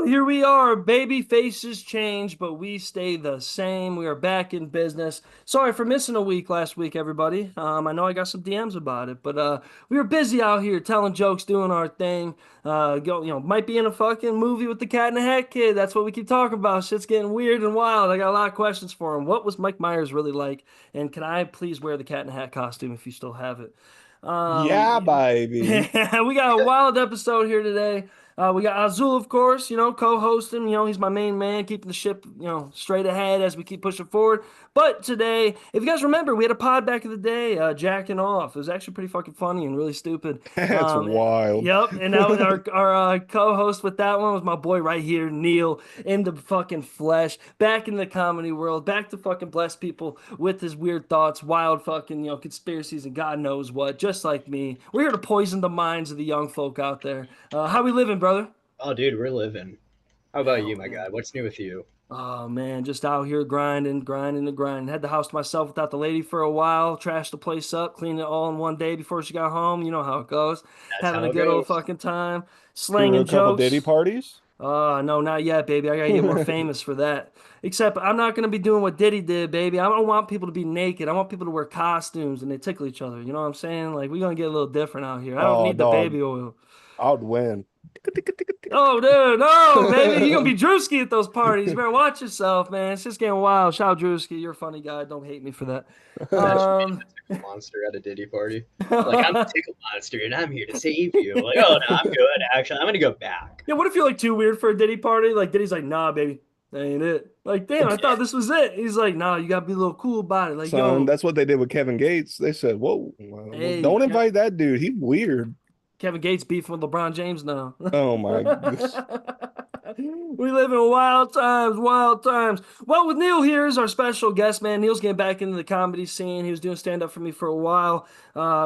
Here we are. Baby faces change, but we stay the same. We are back in business. Sorry for missing a week last week, everybody. I know I got some DMs about it, but we were busy out here telling jokes, doing our thing. Might be in a fucking movie with the Cat in the Hat kid. That's what we keep talking about. Shit's getting weird and wild. I got a lot of questions for him. What was Mike Myers really like? And can I please wear the Cat in the Hat costume if you still have it? Yeah, baby. Yeah, we got a wild episode here today. We got Azul, of course, co-hosting. He's my main man, keeping the ship, straight ahead as we keep pushing forward. But today, if you guys remember, we had a pod back in the day, jacking off. It was actually pretty fucking funny and really stupid. That's wild. Yep. And now our co-host with that one was my boy right here, Neal, in the fucking flesh, back in the comedy world, back to fucking bless people with his weird thoughts, wild fucking, conspiracies and God knows what, just like me. We're here to poison the minds of the young folk out there. How we living, brother? Oh, dude, we're living. How about you, Hell my yeah. guy? What's new with you? Oh man, just out here grinding, grinding, and grinding. Had the house to myself without the lady for a while. Trashed the place up, cleaned it all in one day before she got home. You know how it goes. That's Having how a it good old goes. fucking time, Threw slanging a couple Diddy jokes. parties. No, not yet, baby. I gotta get more famous for that. Except I'm not gonna be doing what Diddy did, baby. I don't want people to be naked. I want people to wear costumes and they tickle each other. You know what I'm saying? Like we're gonna get a little different out here. I don't Oh, need the dog, baby oil. I would win. Oh, dude, no, baby. You're gonna be Drewski at those parties. You better watch yourself, man. It's just getting wild. Shout out Drewski. You're a funny guy. Don't hate me for that. Imagine being Um, the tickle monster at a Diddy party. Like, I'm the yeah, tickle monster and I'm here to save you. Like, oh, no, I'm good. Actually, I'm going to go back. what if you're like too weird for a Diddy party? Like Diddy's like, nah, baby, that ain't it. Like, damn, I thought this was it. He's like, nah, you gotta be a little cool about it. Like, Son, yo, that's what they did with Kevin Gates. They said, "Whoa, well, hey, don't invite that dude. He's weird." Kevin Gates beefing with LeBron James now. Oh my goodness. We live in wild times, wild times. Well, with Neal here is our special guest, man. Neal's getting back into the comedy scene. He was doing stand up for me for a while,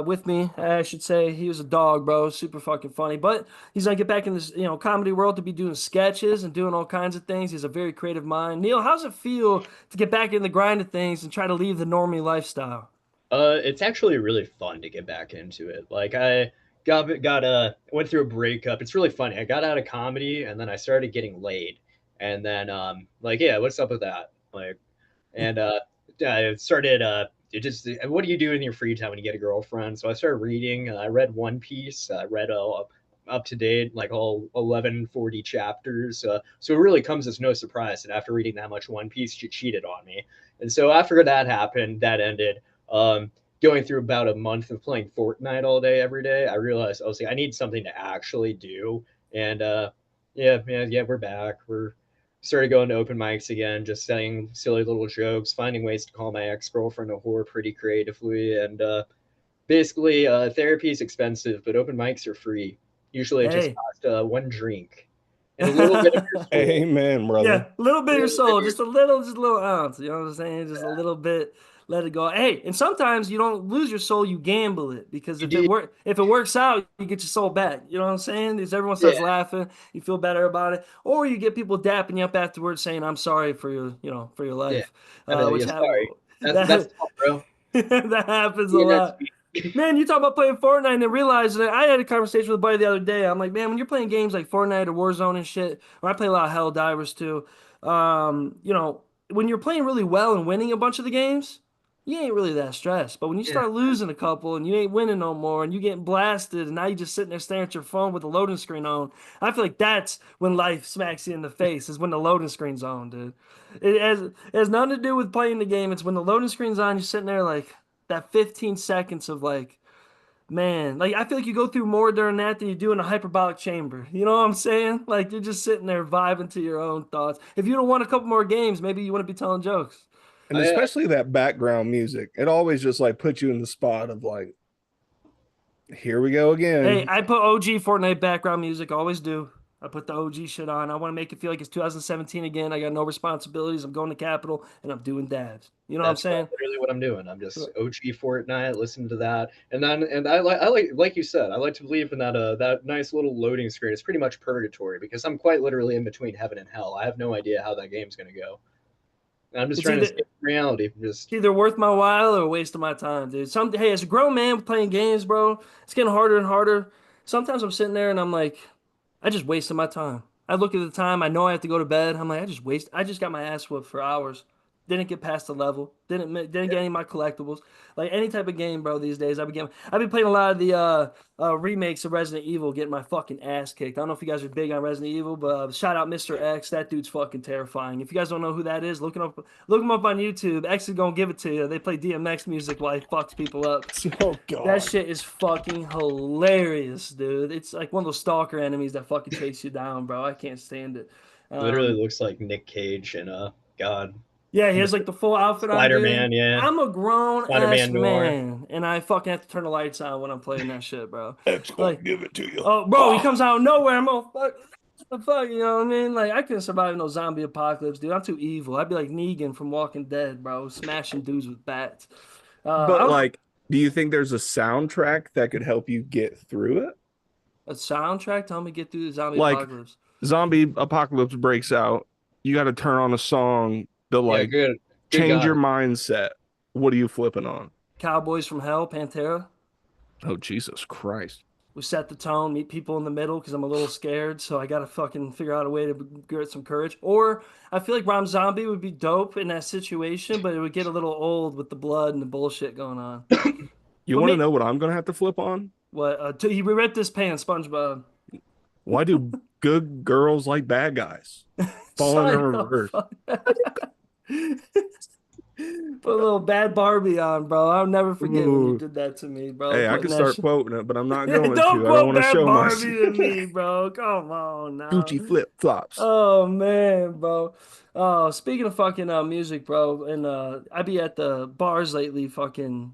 with me, I should say. He was a dog, bro. Super fucking funny. But he's gonna get back in this, comedy world to be doing sketches and doing all kinds of things. He's a very creative mind. Neal, how's it feel to get back in the grind of things and try to leave the normie lifestyle? It's actually really fun to get back into it. Like, I went through a breakup. It's really funny. I got out of comedy and then I started getting laid. And then, like, yeah, what's up with that? Like, and I started what do you do in your free time when you get a girlfriend? So I started reading. I read One Piece. I read up to date like all 1140 chapters. So it really comes as no surprise that after reading that much One Piece, she cheated on me. And so after that happened, that ended. Um, Going through about a month of playing Fortnite all day every day, I realized I was like, I need something to actually do. And yeah, we're back. We're started going to open mics again, just saying silly little jokes, finding ways to call my ex girlfriend a whore pretty creatively, and basically, therapy is expensive, but open mics are free. Usually, it just Hey. costs one drink and a little bit of your soul. Amen, brother. Yeah, a little bit A of your little bit soul, of your, just a little ounce. You know what I'm saying? Just a little bit. Let it go. Hey, and sometimes you don't lose your soul, you gamble it because you do, if it works out, you get your soul back. You know what I'm saying? Because everyone starts yeah. laughing, you feel better about it, or you get people dapping you up afterwards saying, "I'm sorry for your, for your Yeah. life," Yeah, which sorry. That's that tough, bro. that happens See a you next lot. week. Man, you talk about playing Fortnite and then realize that I had a conversation with a buddy the other day. I'm like, man, when you're playing games like Fortnite or Warzone and shit, or I play a lot of Hell Divers too, when you're playing really well and winning a bunch of the games, you ain't really that stressed. But when you Yeah. start losing a couple and you ain't winning no more and you getting blasted and now you just sitting there staring at your phone with the loading screen on, I feel like that's when life smacks you in the face, is when the loading screen's on, dude. It has nothing to do with playing the game. It's when the loading screen's on, you're sitting there like that 15 seconds of like, man, like I feel like you go through more during that than you do in a hyperbolic chamber. You know what I'm saying? Like you're just sitting there vibing to your own thoughts. If you'd have won a couple more games, maybe you wouldn't be telling jokes. And I especially that background music. It always just like puts you in the spot of like, here we go Hey, again. I put OG Fortnite background music, always do. I put the OG shit on. I want to make it feel like it's 2017 again. I got no responsibilities. I'm going to Capitol and I'm doing dabs. You know what I'm That's quite saying? literally what I'm doing. I'm just OG Fortnite, listen to that, and I like you said, I like to believe in that nice little loading screen. It's pretty much purgatory because I'm quite literally in between heaven and hell. I have no idea how that game's gonna go. And I'm just It's trying to either escape reality. It's either worth my while or a waste of my time, dude. Hey, as a grown man playing games, bro, it's getting harder and harder. Sometimes I'm sitting there and I'm like, I just wasted my time. I look at the time. I know I have to go to bed. I'm like, I just got my ass whooped for hours. Didn't get past the level. Didn't get any of my collectibles. Like any type of game, bro. These days, I've been playing a lot of the remakes of Resident Evil, getting my fucking ass kicked. I don't know if you guys are big on Resident Evil, but shout out Mr. X. That dude's fucking terrifying. If you guys don't know who that is, look him up on YouTube. X is gonna give it to you. They play DMX music while he fucks people up. Oh That God. shit is fucking hilarious, dude. It's like one of those stalker enemies that fucking chase you down, bro. I can't stand it. Literally Um, looks like Nick Cage and God, yeah, he has Mr. like the full outfit on, Spider dude. Man, yeah, I'm a grown Spider ass Man Noir. man, and I fucking have to turn the lights on when I'm playing that shit, bro. X gonna Like, give it to you. oh, bro, he Ah! comes out of nowhere. I'm all fuck, the fuck, you know what I mean? Like, I couldn't survive no zombie apocalypse, dude. I'm too evil. I'd be like Negan from Walking Dead, bro, smashing dudes with bats. But I'm like, do you think there's a soundtrack that could help you get through it? a soundtrack to help me get through the zombie Like, apocalypse. zombie apocalypse breaks out, you got to turn on a song to Yeah, like good change God. your mindset. What are you flipping on? Cowboys from Hell, Pantera. Oh, Jesus Christ. We set the tone, meet people in the middle because I'm a little scared, so I gotta fucking figure out a way to get some courage. Or I feel like Rom Zombie would be dope in that situation, but it would get a little old with the blood and the bullshit going on. You But want to me, know what I'm going to have to flip on? what? He ripped his pants, SpongeBob. Why do good girls like bad guys? Falling in Psycho. reverse. Fuck. Put a little bad Barbie on, bro. I'll never forget when you Ooh. did that to me, bro. Hey, I Putting could that start shit. quoting it, but I'm not going Don't to. I don't quote want to bad show Barbie myself. to me, bro. Come on now. Gucci flip flops. Oh man, bro. Oh, speaking of fucking music, bro, and I be at the bars lately, fucking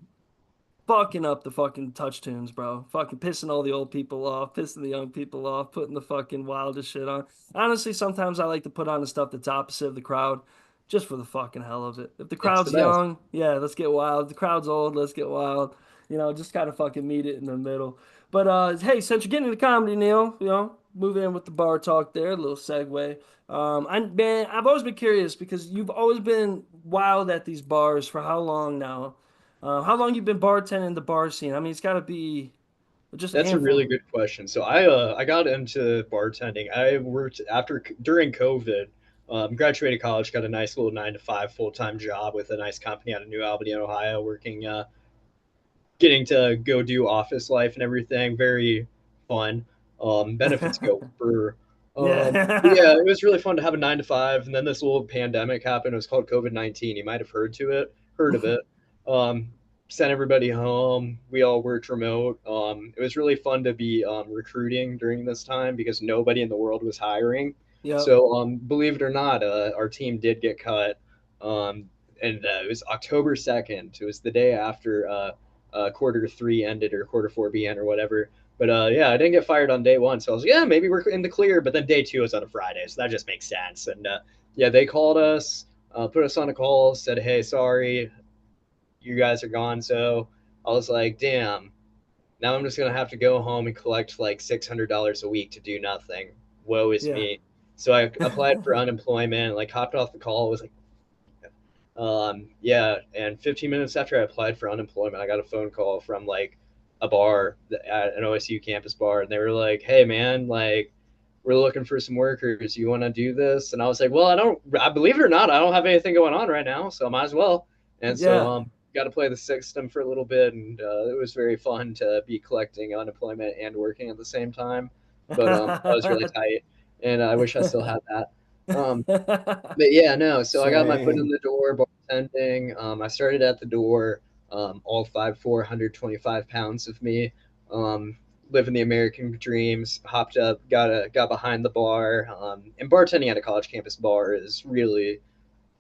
up the fucking touch tunes, bro. Fucking pissing all the old people off, pissing the young people off, putting the fucking wildest shit on. Honestly, sometimes I like to put on the stuff that's opposite of the crowd, just for the fucking hell of it. If the It's the crowd's best. young, yeah, let's get wild. If the crowd's old, let's get wild. Just kind of fucking meet it in the middle. But hey, since you're getting into comedy, Neil, move in with the bar talk there, a little segue. I've always been curious because you've always been wild at these bars for how long now? How long you been bartending the bar scene? I mean, it's got to be just a That's a really handful. good question. So I got into bartending. I worked after during COVID. Graduated college, got a nice little 9 to 5 full time job with a nice company out of New Albany, Ohio, working getting to go do office life and everything. Very fun. Benefits go for. Yeah, Yeah. it was really fun to have a 9 to 5, and then this little pandemic happened. It was called COVID-19. You might have heard of it. Um, Sent everybody home. We all worked remote. It was really fun to be recruiting during this time because nobody in the world was hiring. Yep. So, believe it or not, our team did get cut. Um, and it was October 2nd. It was the day after quarter 3 ended or quarter 4 began or whatever. But yeah, I didn't get fired on day one, so I was like, yeah, maybe we're in the clear. But then day two was on a Friday, so that just makes sense. And yeah, they called us, put us on a call, said, hey, sorry, you guys are gone. So I was like, damn, now I'm just gonna have to go home and collect like $600 a week to do nothing. Woe is Yeah. me. So I applied for unemployment, like hopped off the call, was like, yeah, and 15 minutes after I applied for unemployment, I got a phone call from like a bar at an OSU campus bar, and they were like, "Hey, man, like, we're looking for some workers. You want to do this?" And I was like, "Well, I don't. I believe it or not, I don't have anything going on right now, so I might as well." And so, Yeah. got to play the system for a little bit, and it was very fun to be collecting unemployment and working at the same time. But that was really tight, and I wish I still had that. Um, but yeah, no. So I got my foot in Same. the door, bartending. I started at the door, all 5'4", 125 pounds of me, um, living the American dreams. Hopped up, got behind the bar. And bartending at a college campus bar is really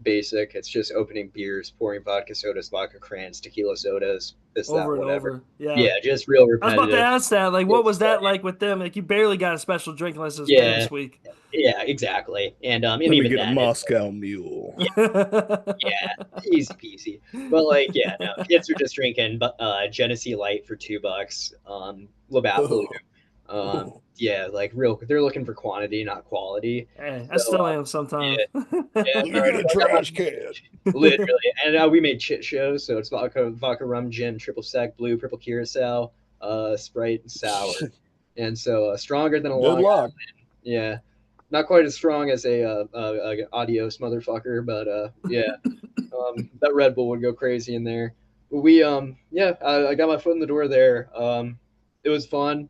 basic. It's just opening beers, pouring vodka sodas, vodka crayons, tequila sodas, this, that, Over and whatever. over. Yeah. Yeah, just real I was about to repetitive. ask that. Like, what It's was that like with them? Like, you barely got a special drink unless it was yeah, Paris Week. yeah, exactly. And Let me even get a then, it's Moscow mule. yeah, easy peasy. But like, yeah, no, kids are just drinking Genesee Light for $2. Labatt Blue. Oh, oh. Yeah, like real. They're looking for quantity, not quality. Hey, I So still am sometimes. yeah, yeah. Let No, me get a so I got my trash can. literally, and we made shit shows. So it's vodka, rum, gin, triple sec, blue, purple curacao, Sprite, and sour. And so stronger than a Good Long luck. Island. Yeah. not quite as strong as a adios motherfucker, but yeah, that Red Bull would go crazy in there. We yeah, I got my foot in the door there. It was fun.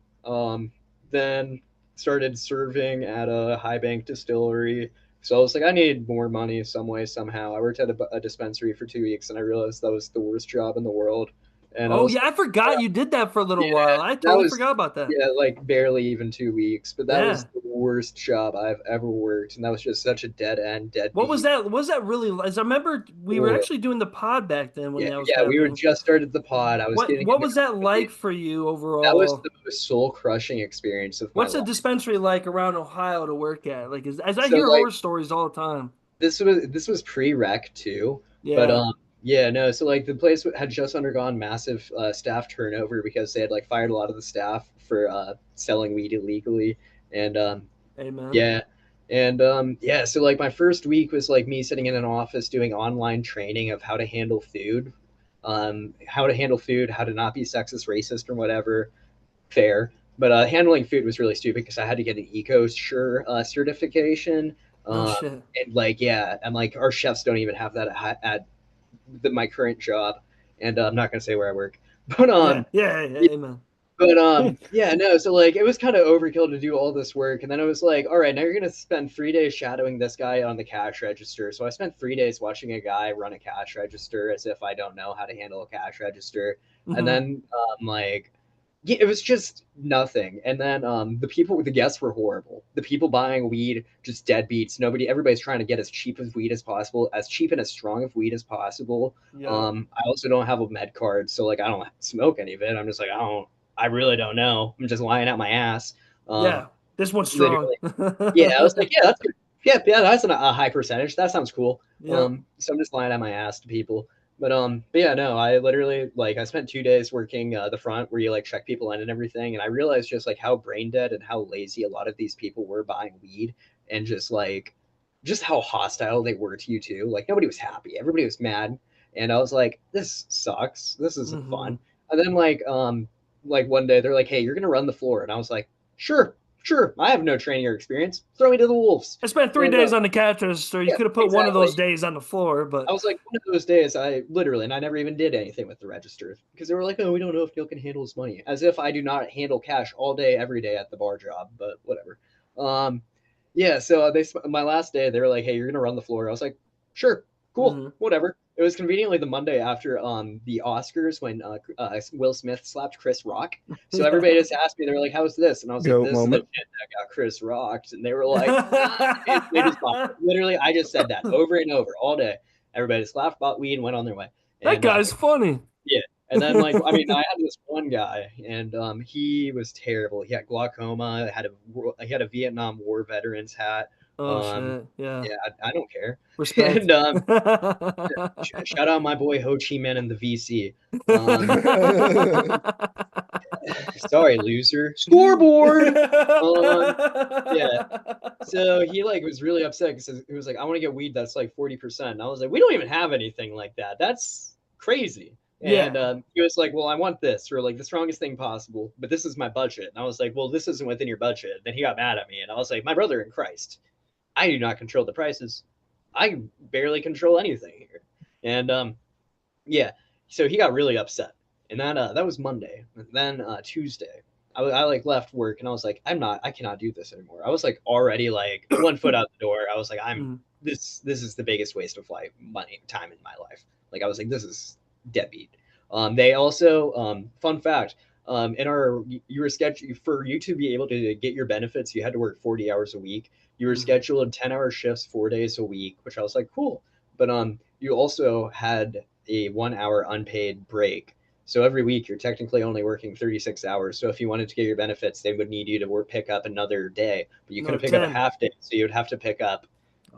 Then started serving at a high bank distillery. So I was like, I need more money some way somehow. I worked at a dispensary for 2 weeks, and I realized that was the worst job in the world. And I Oh was yeah, I forgot you did that for a little yeah, while. I that totally was forgot about that. yeah, like barely even 2 weeks, but that was Yeah. the worst job I've ever worked, and that was just such a dead end, What was deadbeat. that? What was that really like? I remember we were actually doing the pod back then when Yeah, that was yeah, we were happening. just started the pod. I was getting What into was that like comedy. for you That was overall? the most soul crushing experience of my What's a life. dispensary like around Ohio to work at? Like, as I So hear like horror stories all the time. this was pre-rec too, but Yeah. yeah, no. So like the place had just undergone massive staff turnover because they had like fired a lot of the staff for selling weed illegally, and Amen. yeah. And yeah, so like my first week was like me sitting in an office doing online training of how to handle food, how to not be sexist, racist, or whatever. Fair, but handling food was really stupid because I had to get an eco sure certification. No Um, shit. and like yeah, and like our chefs don't even have that at my current job, and I'm not gonna say where I work, but Yeah. Yeah. Yeah. Amen. but yeah, no, so like it was kind of overkill to do all this work, and then it was like, all right, now you're gonna spend 3 days shadowing this guy on the cash register. So I spent 3 days watching a guy run a cash register as if I don't know how to handle a cash register, and Hmm. then like yeah, it was just nothing. And then the guests were horrible. The people buying weed, just deadbeats. Everybody's trying to get as cheap of weed as possible, as cheap and as strong of weed as possible. Yep. I also don't have a med card, so like I don't smoke any of it. I'm just like I really don't know. I'm just lying out my ass. Um, Yeah. This one's strong. literally. Yeah, I was like, yeah, that's good. Yeah, yeah, that's a high percentage. That sounds cool. Yep. So I'm just lying out my ass to people. But yeah, no, I literally like I spent 2 days working the front where you like check people in and everything, and I realized just like how brain dead and how lazy a lot of these people were buying weed, and just how hostile they were to you too. Like nobody was happy, everybody was mad, and I was like, this sucks. This isn't Hmm. fun. And then like one day they're like, hey, you're gonna run the floor, and I was like, sure, sure, I have no training or experience. Throw me to the wolves. I spent three And days on the cash register. You yeah, could have put one of those exactly. days on the floor, I but was like, one of those days, I literally, and I never even did anything with the register because they were like, oh, we don't know if Neal can handle his money. As if I do not handle cash all day, every day at the bar job, but whatever. Um, yeah, so my last day, they were like, hey, you're going to run the floor. I was like, sure, cool, mhm. whatever. It was conveniently the Monday after the Oscars when Will Smith slapped Chris Rock. So everybody Yeah. just asked me, they were like, how's this? And I was like, Goat this is the moment. shit that got Chris rocked. And they were like, they just bought it. Literally, I just said that over and over all day. Everybody just laughed, bought weed, and went on their way. That And guy's funny. yeah, and then like I mean, I had this one guy, and he was terrible. He had glaucoma. He had a Vietnam War veteran's hat. Oh Um, shit. Yeah. yeah, I don't care. Respect. And shout out my boy Ho Chi Minh and the VC. Um, sorry, loser. Scoreboard. Um, yeah. So he like was really upset because he was like, I want to get weed that's like 40%. And I was like, we don't even have anything like that. That's crazy. And Yeah. he was like, well, I want this for like the strongest thing possible, but this is my budget. And I was like, well, this isn't within your budget. Then he got mad at me, and I was like, my brother in Christ, I do not control the prices. I barely control anything here. And yeah, so he got really upset, and that was Monday. And then Tuesday, I like left work, and I was like, I cannot do this anymore. I was like already like 1 foot out the door. I was like, Mm. this is the biggest waste of life, money, time in my life. Like I was like, this is deadbeat. They also, fun fact, in our you were scheduled for you to be able to get your benefits. You had to work 40 hours a week. You were Mm. scheduled 10-hour shifts 4 days a week, which I was like, cool. But you also had a 1 hour unpaid break. So every week you're technically only working 36 hours. So if you wanted to get your benefits, they would need you to pick up another day, but you No, couldn't pick up a 10. half day. So you would have to pick up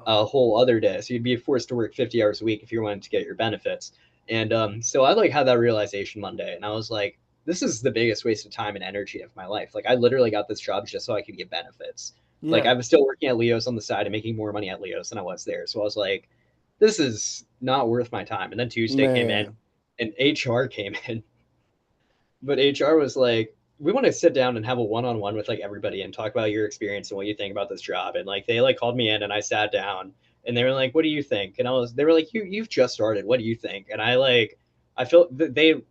Oh. a whole other day. So you'd be forced to work 50 hours a week if you wanted to get your benefits. And so I like had that realization Monday, and I was like, this is the biggest waste of time and energy of my life. Like I literally got this job just so I could get benefits. Like I Yeah. was still working at Leo's on the side and making more money at Leo's than I was there. So I was like, this is not worth my time. And then Tuesday came in, Man. and HR came in, but HR was like, we want to sit down and have a one-on-one with like everybody and talk about your experience and what you think about this job. And like they like called me in and I sat down and they were like, what do you think? And they were like, you've just started, what do you think? And I felt that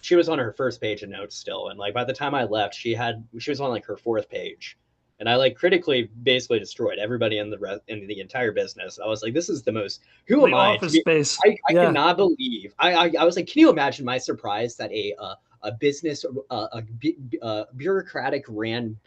she was on her first page of notes still, and like by the time I left she was on like her fourth page, and I like critically basically destroyed everybody in the entire business. I was like, this is the most, who Like am I to Office be, Space. I Yeah. cannot believe I was like, can you imagine my surprise that a business, bureaucratic ran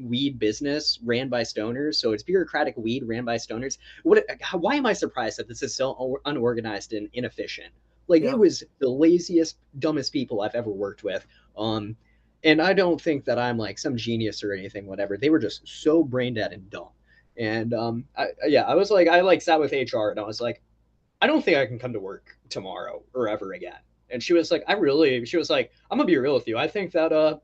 weed business ran by stoners. So it's bureaucratic weed ran by stoners. Why am I surprised that this is so unorganized and inefficient? Like it Yeah. was the laziest, dumbest people I've ever worked with. Um, and I don't think that I'm like some genius or anything, whatever. They were just so brain dead and dumb. And yeah, I was like, I like sat with HR and I was like, I don't think I can come to work tomorrow or ever again. And she was like, I'm gonna be real with you. I think that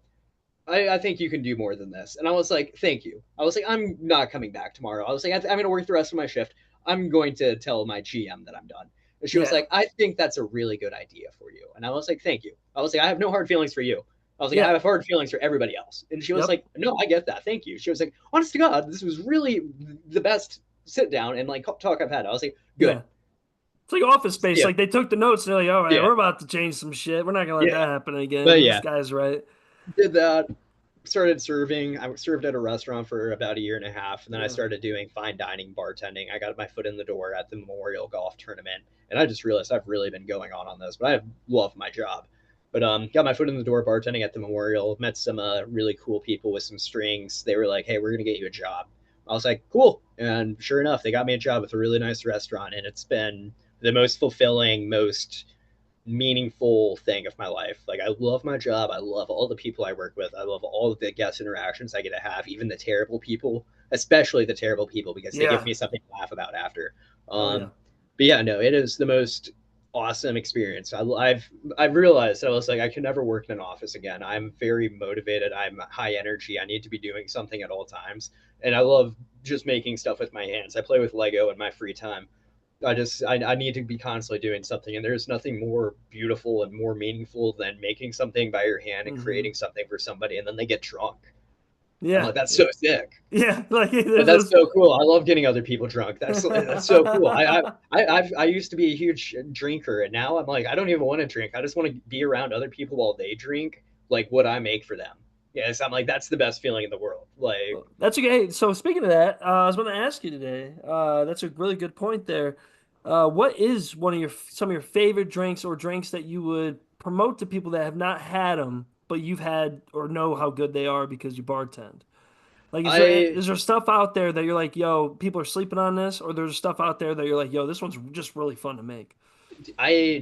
I think you can do more than this. And I was like, thank you. I was like, I'm not coming back tomorrow. I was like, I'm going to work the rest of my shift. I'm going to tell my GM that I'm done. And she was Yeah. like, I think that's a really good idea for you. And I was like, thank you. I was like, I have no hard feelings for you. I was like, I Yeah. have hard feelings for everybody else. And she was Yep. like, no, I get that. Thank you. She was like, honest to God, this was really the best sit down and like talk I've had. I was like, good. Yeah. It's like Office Space. Yeah. Like they took the notes. They're like, all right, Yeah. we're about to change some shit. We're not gonna let Yeah. that happen But again. This yeah, guy's right. did that, started serving. I served at a restaurant for about a year and a half, and then I Yeah. started doing fine dining bartending. I got my foot in the door at the Memorial Golf Tournament, and I just realized I've really been going on this, but I love my job. But got my foot in the door bartending at the Memorial. Met some really cool people with some strings. They were like, "Hey, we're gonna get you a job." I was like, "Cool," and sure enough, they got me a job with a really nice restaurant, and it's been the most fulfilling, most meaningful thing of my life. Like I love my job. I love all the people I work with. I love all of the guest interactions I get to have, even the terrible people, especially the terrible people because they give Yeah. me something to laugh about after. Oh yeah. But yeah, no, it is the most awesome experience. I've realized I was like I could never work in an office again. I'm very motivated. I'm high energy. I need to be doing something at all times, and I love just making stuff with my hands. I play with Lego in my free time. I need to be constantly doing something, and there's nothing more beautiful and more meaningful than making something by your hand and Hmm. creating something for somebody, and then they get drunk. I'm Yeah. like, that's so sick. Yeah. Like And there's that's this. so cool. I love getting other people drunk. That's so cool. I used to be a huge drinker, and now I'm like, I don't even want to drink. I just want to be around other people while they drink, like what I make for them. Yes, I'm like, that's the best feeling in the world. Like, That's okay. So speaking of that, I was going to ask you today. That's a really good point there. What is one of your some of your favorite drinks or drinks that you would promote to people that have not had them, but you've had or know how good they are because you bartend? Like, I is there stuff out there that you're like, yo, people are sleeping on this, or there's stuff out there that you're like, yo, this one's just really fun to make?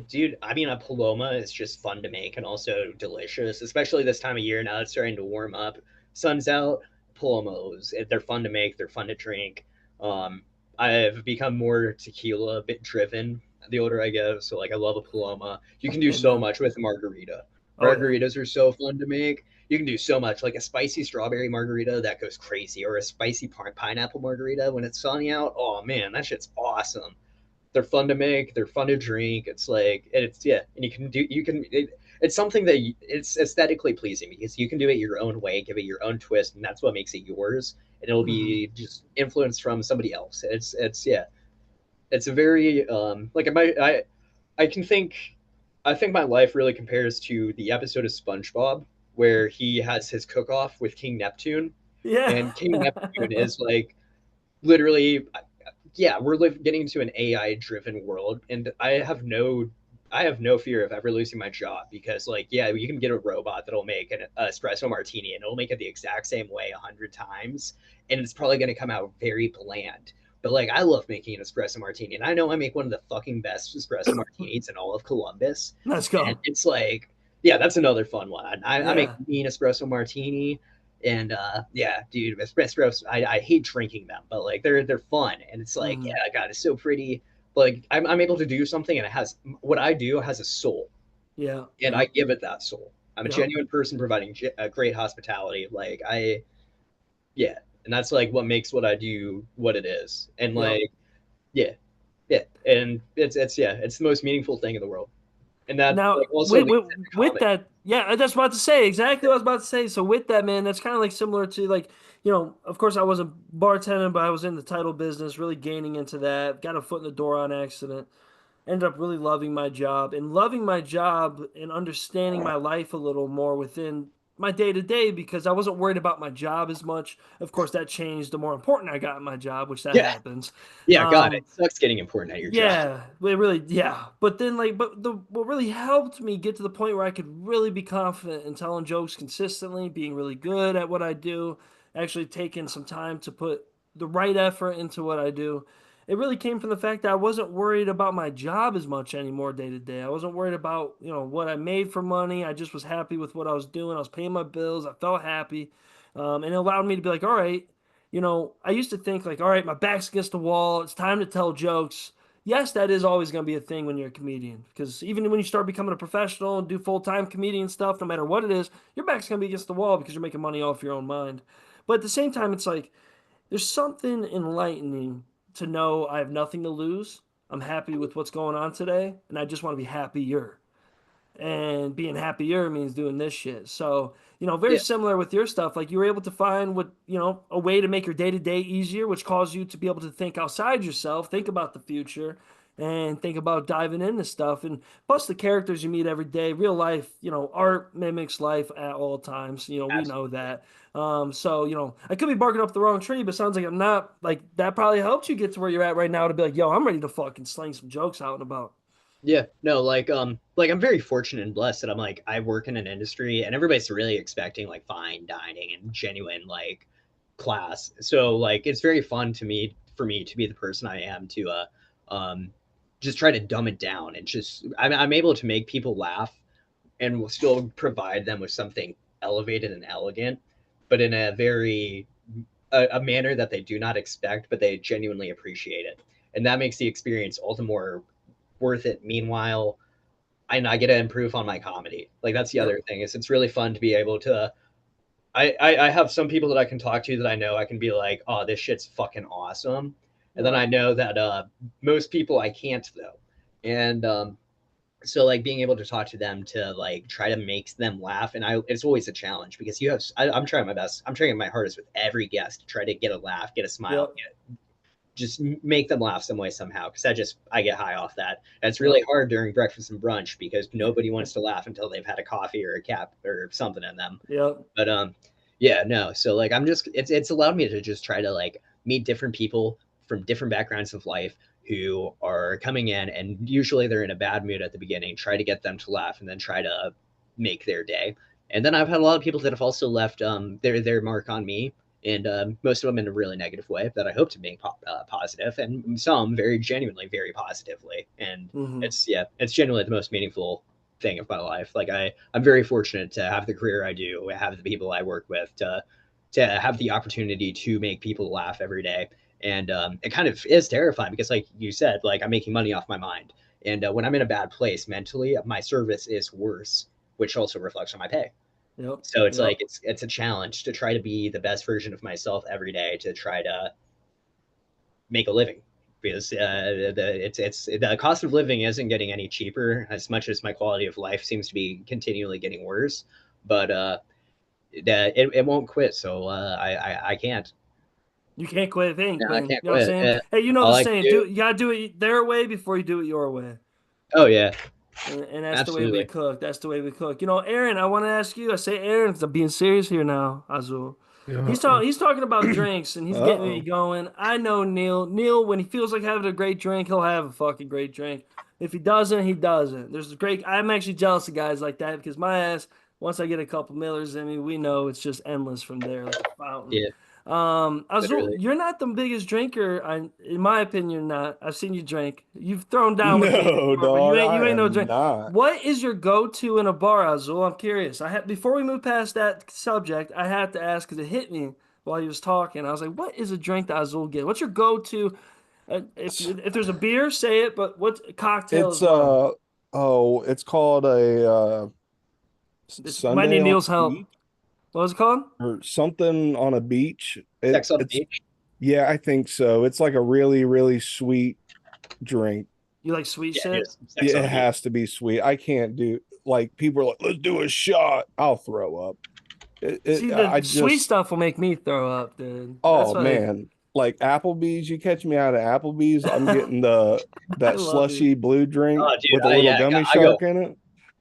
dude, I mean, a paloma is just fun to make and also delicious, especially this time of year now it's starting to warm up. Sun's out, palomos, they're fun to make, they're fun to drink. Um, I've become more tequila, a bit driven the older I get. So, like, I love a paloma. You can do so Amen. much with a margarita. Oh yeah. Margaritas are so fun to make. You can do so much, like a spicy strawberry margarita that goes crazy, or a spicy pineapple margarita when it's sunny out. Oh man, that shit's awesome. They're fun to make, they're fun to drink. It's like, and it's, yeah, and it's something that it's aesthetically pleasing because you can do it your own way, give it your own twist, and that's what makes it yours. And it'll Hmm. be just influenced from somebody else. It's yeah, it's a very like I can think, I think my life really compares to the episode of SpongeBob where he has his cook off with King Neptune, Yeah. and King Neptune is like literally, yeah, we're getting into an AI driven world, and I have no fear of ever losing my job because, like, yeah, you can get a robot that'll make an espresso martini and it'll make it the exact same way 100 times, and it's probably going to come out very bland. But like, I love making an espresso martini, and I know I make one of the fucking best espresso martinis in all of Columbus, Let's and go. it's like, yeah, that's another fun one. I make Yeah. mean espresso martini, and yeah, dude, espressos. I hate drinking them, but like they're fun, and it's like, Hmm. yeah, God, it's so pretty. But like I'm able to do something, and it has, what I do has a soul, Yeah. and I Yep. give it that soul. I'm a Yep. genuine person providing great hospitality. Like yeah, and that's like what makes what I do what it is, and Yep. like, yeah, yeah, and it's yeah, it's the most meaningful thing in the world. and that Now, like also leads into with comedy. that, yeah, that's what I was about to say. Exactly what I was about to say. So with that, man, that's kind of like similar to like, of course I wasn't bartending, but I was in the title business, really gaining into that. Got a foot in the door on accident. Ended up really loving my job and understanding my life a little more within my day to day because I wasn't worried about my job as much. Of course, that changed the more important I got in my job, which that Yeah, happens. yeah, God, it Um, sucks getting important at your job. yeah, it really, yeah. But then, like, but the what really helped me get to the point where I could really be confident in telling jokes consistently, being really good at what I do, actually taking some time to put the right effort into what I do. It really came from the fact that I wasn't worried about my job as much anymore day to day. I wasn't worried about, what I made for money. I just was happy with what I was doing. I was paying my bills. I felt happy. And it allowed me to be like, all right, I used to think like, all right, my back's against the wall. It's time to tell jokes. Yes, that is always going to be a thing when you're a comedian. Because even when you start becoming a professional and do full time comedian stuff, no matter what it is, your back's going to be against the wall because you're making money off your own mind. But at the same time, it's like there's something enlightening to know I have nothing to lose. I'm happy with what's going on today, and I just want to be happier, and being happier means doing this shit. So, very Yeah, similar with your stuff. Like you were able to find a way to make your day to day easier, which caused you to be able to think outside yourself, think about the future, and think about diving into stuff. And plus the characters you meet every day, real life, art mimics life at all times. We know absolutely. that. So, I could be barking up the wrong tree, but sounds like I'm not. Like that probably helped you get to where you're at right now to be like, yo, I'm ready to fucking sling some jokes out and about. Yeah, no, like I'm very fortunate and blessed that I'm like I work in an industry and everybody's really expecting like fine dining and genuine like class. So like it's very fun to me for me to be the person I am to um just try to dumb it down and just I'm able to make people laugh and will still provide them with something elevated and elegant, but in a very a manner that they do not expect, but they genuinely appreciate it. And that makes the experience all the more worth it. Meanwhile, I get to improve on my comedy. Like that's the Yep. other thing is it's really fun to be able to. I have some people that I can talk to that I know I can be like, oh, this shit's fucking awesome, and then Yep. I know that most people I can't though, and so like being able to talk to them to like try to make them laugh, and it's always a challenge because I'm trying my best, I'm trying my hardest with every guest to try to get a laugh, get a smile, Yep. just make them laugh some way somehow because I get high off that. And it's really Yep. hard during breakfast and brunch because nobody wants to laugh until they've had a coffee or a cap or something in them. Yep. But yeah, no. So like I'm just it's allowed me to just try to like meet different people from different backgrounds of life who are coming in, and usually they're in a bad mood at the beginning, try to get them to laugh and then try to make their day. And then I've had a lot of people that have also left their mark on me, and most of them in a really negative way that I hope to make positive, and some very genuinely very positively. And Hmm. it's yeah, it's genuinely the most meaningful thing of my life. Like I'm very fortunate to have the career I do, have the people I work with, to have the opportunity to make people laugh every day. And it kind of is terrifying because, like you said, like I'm making money off my mind, and when I'm in a bad place mentally, my service is worse, which also reflects on my pay. Yep. So it's like Yep. it's a challenge to try to be the best version of myself every day to try to make a living because it's the cost of living isn't getting any cheaper as much as my quality of life seems to be continually getting worse. But it won't quit, so I can't. You can't quit if they ain't No, I quitting. can't You know what I'm quit. saying? Hey, you know All the I can saying, do. you gotta do it their way before you do it your way. Oh yeah, And that's the way we absolutely. cook. That's the way we cook. Aaron, I want to ask you. I say Aaron because I'm being serious here now, Azul. Uh-oh. He's talking about drinks and he's getting me Uh-oh. going. I know Neil. Neil, when he feels like having a great drink, he'll have a fucking great drink. If he doesn't, he doesn't. There's a great. I'm actually jealous of guys like that because my ass, once I get a couple Millers in me, we know it's just endless from there, like a fountain. Yeah, Azul, literally. you're not the biggest drinker. In my opinion, not. I've seen you drink. You've thrown down with me No, before, but dog, you I ain't no am drink. not. What is your go-to in a bar, Azul? I'm curious. Before we move past that subject, I had to ask because it hit me while he was talking. I was like, "What is a drink that Azul get? What's your go-to? If there's a beer, say it. But what's a cocktail It's as well? it's called a This might Sunday need on Neil's the help. beach What was it called? or something on a beach. Sex on the It's beach. yeah, I think so. It's like a really, really sweet drink. You like sweet Yeah, shit? just sex Yeah, it on a beach. has to be sweet. I can't do like people are like, let's do a shot. I'll throw up. See, I the sweet just, stuff will make me throw up, dude. That's oh why man, like Applebee's. You catch me out at Applebee's, I'm getting I that love you. slushy blue drink Oh, dude, with a little yeah, gummy I go. shark in it.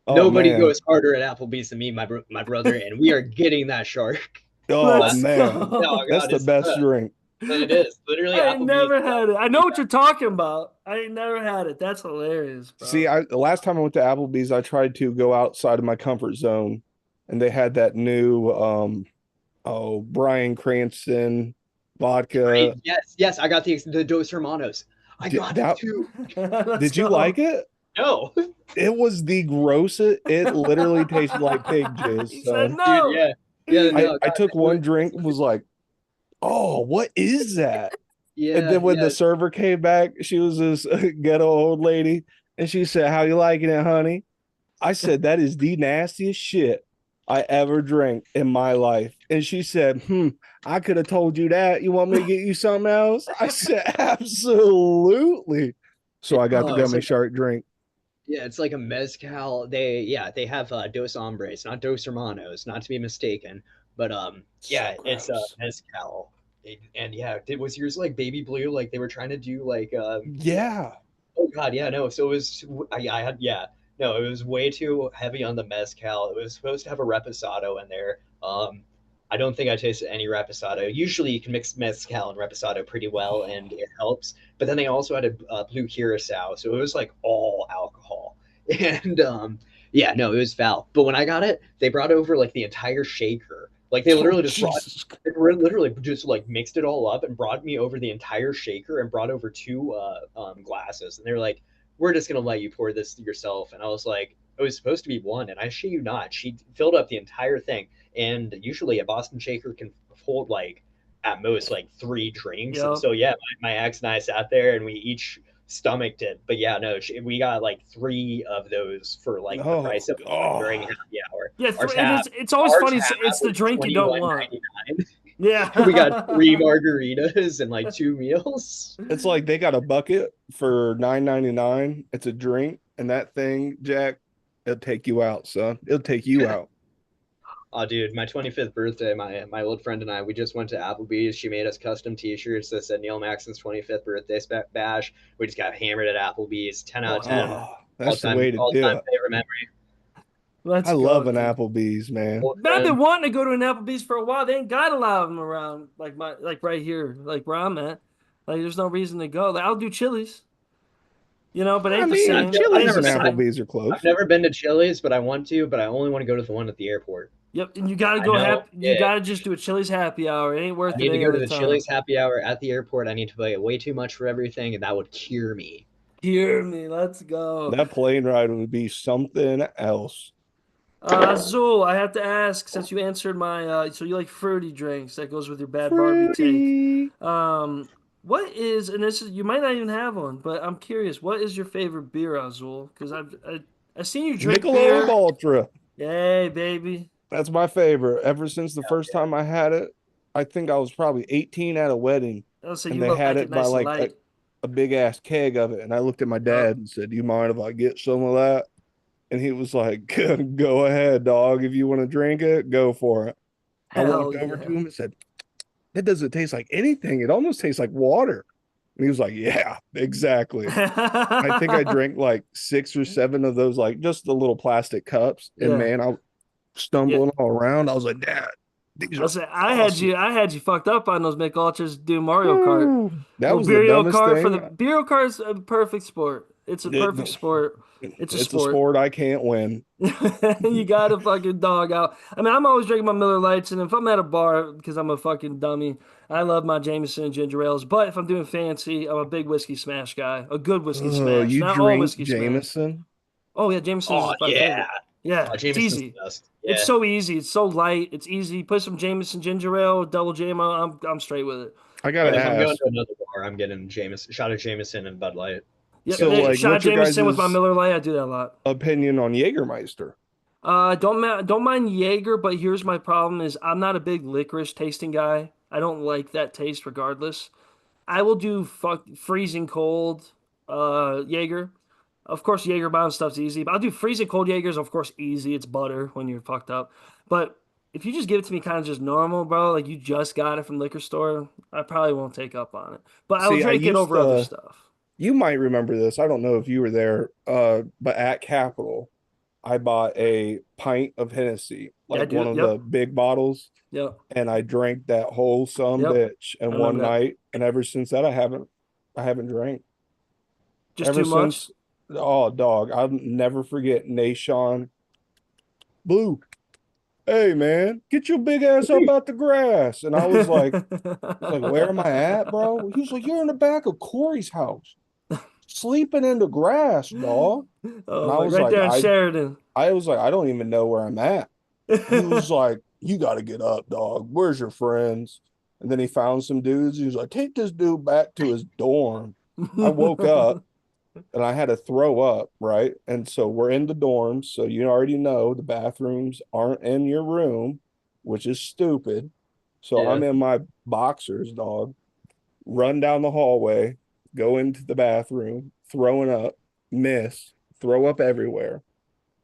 Oh Nobody man, goes harder at Applebee's than me, my brother, and we are getting that shark. oh Uh, Let's man, oh go. that's God, the it's the best best. drink. It is literally I ain't Applebee's. never had it. I know what you're talking about. I ain't never had it. That's hilarious, See, bro. the last time I went to Applebee's, I tried to go outside of my comfort zone, and they had that new Brian Cranston Right? vodka. Yes, yes. I got the Dos Hermanos. I Did got that? two. Let's Did you like go. it? No, It was the grossest. It literally tasted like pig jizz, He said son. dude. no. Yeah, yeah. No, I God, took one drink and was like, "Oh, what is that?" And yeah, then when the yeah. server came back, she was this ghetto old lady, and she said, "How you liking it, honey?" I said, "That is the nastiest shit I ever drank in my life." And she said, I could have told you that. You want me to get you something else? I said, absolutely. So I got the Oh, it's gummy like shark drink. yeah, it's like a mezcal. They have Dos Hombres, not Dos Hermanos, not to be mistaken. But So yeah, it's gross. mezcal. And yeah, was yours like baby blue? Like they were trying to do like Yeah. oh God, yeah, no. So it was I had yeah, no, it was way too heavy on the mezcal. It was supposed to have a reposado in there. I don't think I tasted any reposado. Usually you can mix mezcal and reposado pretty well, and it helps. But then they also had a blue curacao, so it was like all alcohol. And yeah, no, it was foul. But when I got it, they brought over like the entire shaker. Like they Oh, literally just brought Jesus. they were literally just like mixed it all up and brought me over the entire shaker and brought over two glasses. And they're like, "We're just gonna let you pour this yourself." And I was like, "It was supposed to be one." And I shit you not, she filled up the entire thing. And usually a Boston shaker can hold like at most like three drinks. And Yep. so yeah, my ex and I sat there and we each stomached it. But yeah, no, we got like three of those for like the Oh, price of one during oh. happy hour. Yeah, Our and tab it's always our funny. tab It's the was drink you don't want. 21.99. We got three Yeah. margaritas and like two meals. It's like they got a bucket for 9.99. It's a drink, and that thing, Jack, it'll take you out, son. It'll take you out. Oh, dude, my 25th birthday, my old friend and I, we just went to Applebee's. She made us custom T-shirts that said Neil Maxon's 25th birthday bash. We just got hammered at Applebee's. 10 out of 10. Oh, that's the way to All do time it. favorite memory. I Let's go, love an dude. Applebee's, man. Old I've been friend. wanting to go to an Applebee's for a while. They ain't got a lot of them around, like right here, like where I'm at. Like, there's no reason to go. Like, I'll do Chili's, but it I ain't the I've, mean, same. I've Ain't Chili's never the and been. same. Applebee's are I've close. never been to Chili's, but I want to. But I only want to go to the one at the airport. Yep, and you gotta I go know. happy. You Yeah, gotta just do a Chili's happy hour. It ain't I worth it need to any go to other the time. Chili's happy hour at the airport. I need to pay way too much for everything, and that would cure me. Hear me. Let's go. That plane ride would be something else. Azul, I have to ask since you answered my so you like fruity drinks that goes with your bad Barbie take. Fruity. Um, what is and this is you might not even have one, but I'm curious, what is your favorite beer, Azul? Because I've seen you drink Michelob beer. Ultra. Yay, baby. That's my favorite. Ever since the first time I had it, I think I was probably 18 at a wedding, I'll say and you they had like it it by nice and like light. a big ass keg of it. And I looked at my Yup. dad and said, "Do you mind if I get some of that?" And he was like, "Go ahead, dog. If you want to drink it, go for it." I Hell walked over to yeah. him and said, "It doesn't taste like anything. It almost tastes like water." And he was like, "Yeah, exactly." I think I drank like 6 or 7 of those, like just the little plastic cups. And Yeah. man, I was Yeah. stumbling all around. I was like, "Dad, these I are say awesome." I had you fucked up on those Mick Ultras doing Mario Kart. That Well, was the Mario dumbest Kart for the thing. Mario Kart's a perfect sport. It's a perfect sport. It's a It's a sport. sport I can't win. You gotta fucking dog out. I mean, I'm always drinking my Miller Lights, and if I'm at a bar, because I'm a fucking dummy, I love my Jameson and ginger ales. But if I'm doing fancy, I'm a big whiskey smash guy. A good whiskey Oh, smash, you not all drink whiskey smash. Jameson? Oh yeah, Jameson's Oh is my yeah, favorite. Yeah, it's Jameson's easy. the best. It's Yeah. so easy. It's so light. It's easy. Put some Jameson ginger ale, double JMO. I'm straight with it. I Yeah, gotta if I'm going ask. to another bar, I'm getting Jameson, shot of Jameson and Bud Light. Yep. So, Gotcha. like, Shot what's your Jameson with my guys' Miller Lite. I do that a lot. opinion on Jägermeister? Don't mind Jaeger, but here's my problem: is I'm not a big licorice tasting guy. I don't like that taste, regardless. I will do freezing cold. Jaeger. Of course, Jaeger bomb stuff's easy, but I'll do freezing cold Jaegers. Of course, easy. It's butter when you're fucked up. But if you just give it to me kind of just normal, bro, like you just got it from liquor store, I probably won't take up on it. But I will See, I drink it used over other to, stuff. you might remember this. I don't know if you were there, but at Capitol, I bought a pint of Hennessy, Yeah, I like one do. of the Yep. big bottles, Yep. and I drank that whole some Yep. bitch I in one remember that. night. And ever since that, I haven't drank. Just Ever too much. since, oh dog, I'll never forget Nashon Blue. Hey man, get your big ass up out the grass. And I was like, where am I at, bro? He was like, you're in the back of Corey's house, sleeping in the grass, dog. And Oh I my, was right like, there in I Sheridan. I was like, I don't even know where I'm at. He was like, you got to get up, dog. Where's your friends? And then he found some dudes. He was like, take this dude back to his dorm. I woke up and I had to throw up, right? And so we're in the dorms. So you already know the bathrooms aren't in your room, which is stupid. So Yeah. I'm in my boxers, dog, run down the hallway, go into the bathroom, throwing up, miss, throw up everywhere.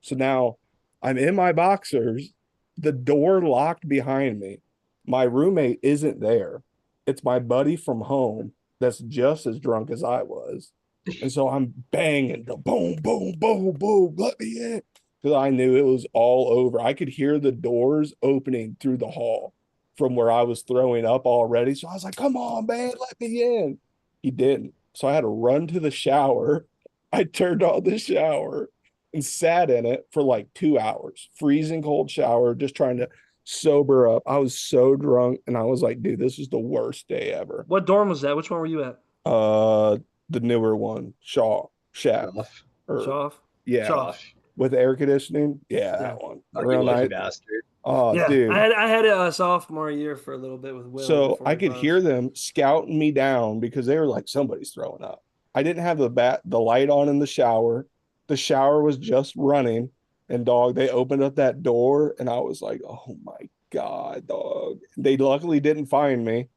So now I'm in my boxers, the door locked behind me. My roommate isn't there. It's my buddy from home that's just as drunk as I was. And so I'm banging the boom, boom, boom, boom, let me in. Because I knew it was all over. I could hear the doors opening through the hall from where I was throwing up already. So I was like, come on, man, let me in. He didn't. So I had to run to the shower. I turned on the shower and sat in it for like 2 hours, freezing cold shower, just trying to sober up. I was so drunk and I was like, dude, this is the worst day ever. What dorm was that? Which one were you at? Uh the newer one, Shaft. Off. Or Shaw. yeah, Shaw. Off. with air conditioning. Yeah, Yeah. that one. Fucking Real lucky nice. bastard. Oh, Yeah. I dude. had I had a sophomore year for a little bit with Will So before I we could hear bounced. them scouting me down because they were like, somebody's throwing up. I didn't have the light on in the shower. The shower was just running. And dog, they opened up that door and I was like, oh my God, dog. They luckily didn't find me.